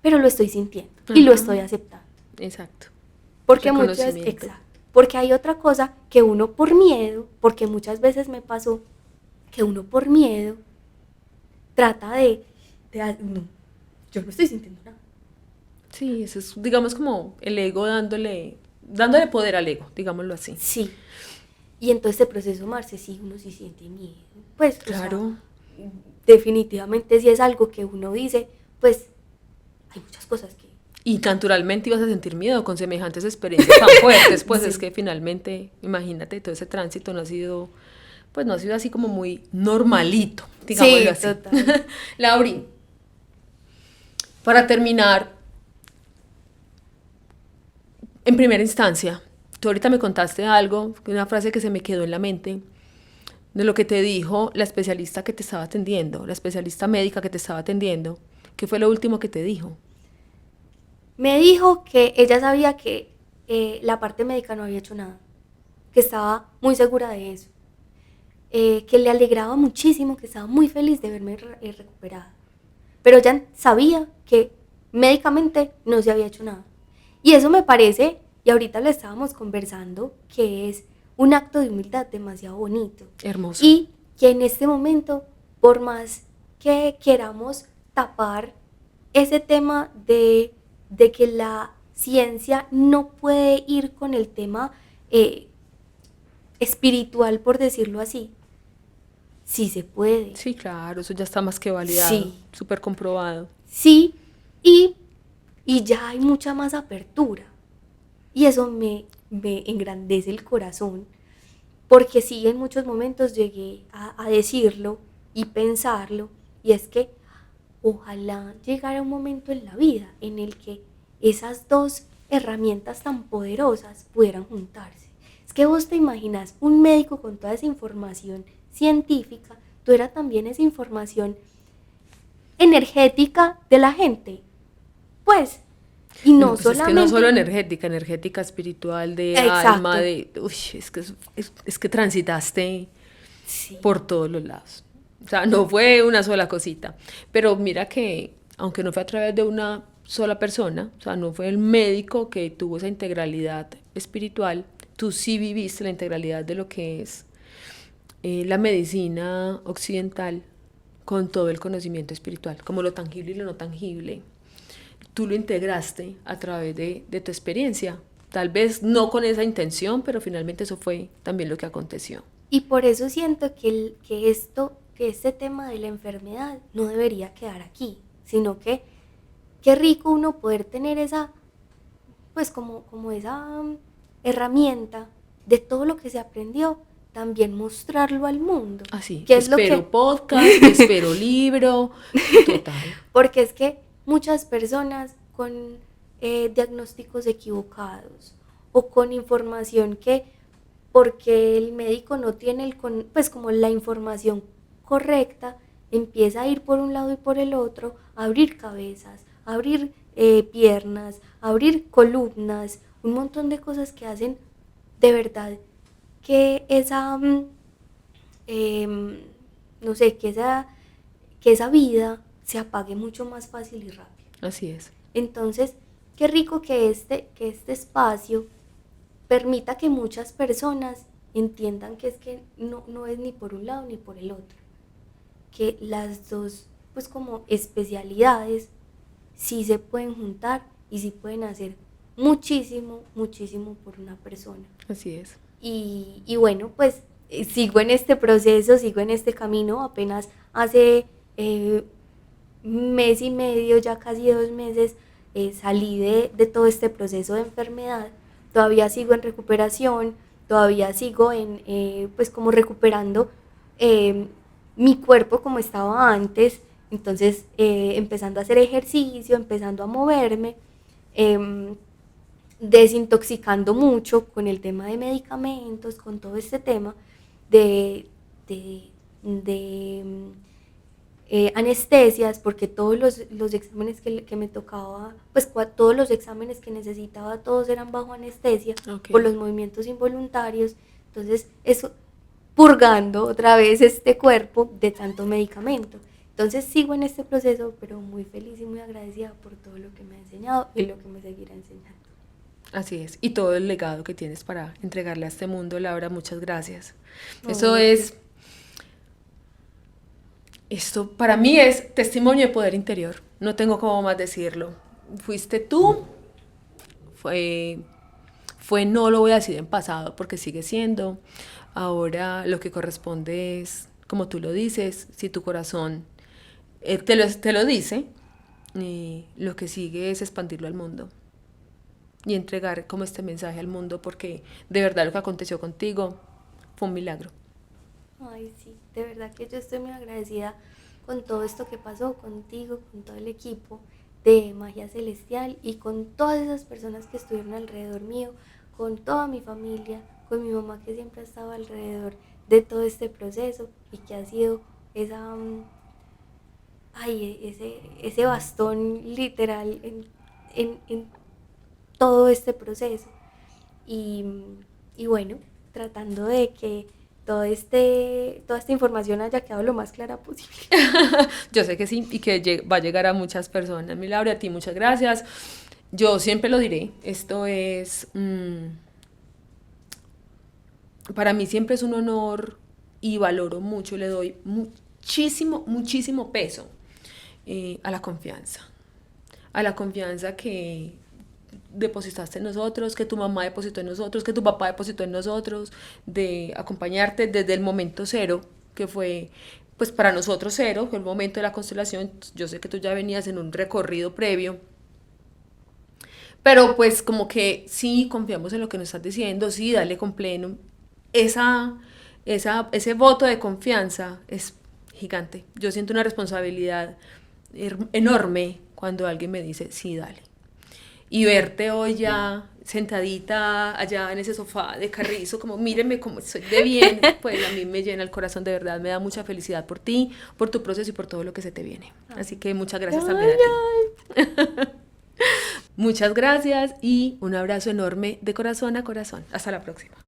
B: pero lo estoy sintiendo y lo estoy aceptando.
A: Exacto.
B: Porque porque hay otra cosa que uno por miedo, porque muchas veces me pasó que uno por miedo trata no, yo no estoy sintiendo nada.
A: Sí, eso es, digamos, como el ego dándole poder al ego, digámoslo así.
B: Sí. Y en todo este proceso, Marce, sí, uno sí siente miedo. Pues,
A: claro.
B: O sea, definitivamente si es algo que uno dice, pues, hay muchas cosas que...
A: Y naturalmente ibas a sentir miedo con semejantes experiencias tan fuertes, pues sí. Es que finalmente, imagínate, todo ese tránsito no ha sido así como muy normalito, digámoslo así.
B: Total.
A: Lauri, para terminar, en primera instancia, tú ahorita me contaste algo, una frase que se me quedó en la mente, de lo que te dijo la especialista que te estaba atendiendo, la especialista médica que te estaba atendiendo. ¿Qué fue lo último que te dijo?
B: Me dijo que ella sabía que la parte médica no había hecho nada, que estaba muy segura de eso, que le alegraba muchísimo, que estaba muy feliz de verme recuperada. Pero ella sabía que médicamente no se había hecho nada. Y eso me parece, y ahorita lo estábamos conversando, que es un acto de humildad demasiado bonito.
A: Hermoso.
B: Y que en este momento, por más que queramos tapar ese tema de que la ciencia no puede ir con el tema espiritual, por decirlo así, sí se puede.
A: Sí, claro, eso ya está más que validado, sí. Súper comprobado.
B: Sí, y ya hay mucha más apertura. Y eso me engrandece el corazón, porque sí, en muchos momentos llegué a decirlo y pensarlo, y es que ojalá llegara un momento en la vida en el que esas dos herramientas tan poderosas pudieran juntarse. Es que vos te imaginas un médico con toda esa información científica, tuviera también esa información energética de la gente. Pues, y no
A: pues
B: solamente...
A: Es que no solo energética espiritual, de
B: Exacto.
A: Alma, es que transitaste sí. Por todos los lados. O sea, no fue una sola cosita. Pero mira que, aunque no fue a través de una sola persona, o sea, no fue el médico que tuvo esa integralidad espiritual, tú sí viviste la integralidad de lo que es la medicina occidental con todo el conocimiento espiritual, como lo tangible y lo no tangible. Tú lo integraste a través de tu experiencia. Tal vez no con esa intención, pero finalmente eso fue también lo que aconteció.
B: Y por eso siento que este tema de la enfermedad no debería quedar aquí, sino que qué rico uno poder tener esa, pues como esa herramienta de todo lo que se aprendió, también mostrarlo al mundo.
A: Así, espero podcast, espero libro, total.
B: Porque es que muchas personas con diagnósticos equivocados o con información que porque el médico no tiene pues como la información correcta, empieza a ir por un lado y por el otro, a abrir cabezas, a abrir piernas, a abrir columnas, un montón de cosas que hacen de verdad que esa, no sé, que esa vida se apague mucho más fácil y rápido.
A: Así es.
B: Entonces, qué rico que este espacio permita que muchas personas entiendan que es que no es ni por un lado ni por el otro, que las dos pues como especialidades sí se pueden juntar y sí pueden hacer muchísimo, muchísimo por una persona.
A: Así es.
B: Y bueno, pues sigo en este proceso, sigo en este camino, apenas hace mes y medio, ya casi 2 meses, salí de todo este proceso de enfermedad, todavía sigo en recuperación, todavía sigo pues como recuperando mi cuerpo como estaba antes, entonces empezando a hacer ejercicio, empezando a moverme, desintoxicando mucho con el tema de medicamentos, con todo este tema de, de, de anestesias, porque todos los exámenes que me tocaba, pues todos los exámenes que necesitaba, todos eran bajo anestesia, por los movimientos involuntarios, entonces eso purgando otra vez este cuerpo de tanto medicamento. Entonces sigo en este proceso, pero muy feliz y muy agradecida por todo lo que me ha enseñado y lo que me seguirá enseñando.
A: Así es, y todo el legado que tienes para entregarle a este mundo, Laura, muchas gracias. Eso es, esto para mí es testimonio de poder interior, no tengo cómo más decirlo. Fuiste tú, fue no lo voy a decir en pasado porque sigue siendo. Ahora lo que corresponde es, como tú lo dices, si tu corazón te lo dice, lo que sigue es expandirlo al mundo y entregar como este mensaje al mundo, porque de verdad lo que aconteció contigo fue un milagro.
B: Ay, sí, de verdad que yo estoy muy agradecida con todo esto que pasó contigo, con todo el equipo de Magia Celestial y con todas esas personas que estuvieron alrededor mío, con toda mi familia, con mi mamá que siempre ha estado alrededor de todo este proceso y que ha sido ese bastón literal en todo este proceso. Y bueno, tratando de que toda esta información haya quedado lo más clara posible.
A: Yo sé que sí y que va a llegar a muchas personas. Mi Laura, a ti muchas gracias. Yo siempre lo diré, esto es, para mí siempre es un honor y valoro mucho, le doy muchísimo, muchísimo peso a la confianza que depositaste en nosotros, que tu mamá depositó en nosotros, que tu papá depositó en nosotros, de acompañarte desde el momento cero, que fue pues para nosotros cero, fue el momento de la constelación. Yo sé que tú ya venías en un recorrido previo, pero pues como que sí, confiamos en lo que nos estás diciendo, sí, dale con pleno. Ese voto de confianza es gigante. Yo siento una responsabilidad enorme cuando alguien me dice, sí, dale. Y verte hoy ya sentadita allá en ese sofá de carrizo, como míreme cómo estoy de bien, pues a mí me llena el corazón, de verdad, me da mucha felicidad por ti, por tu proceso y por todo lo que se te viene. Así que muchas gracias también a ti. Muchas gracias y un abrazo enorme de corazón a corazón. Hasta la próxima.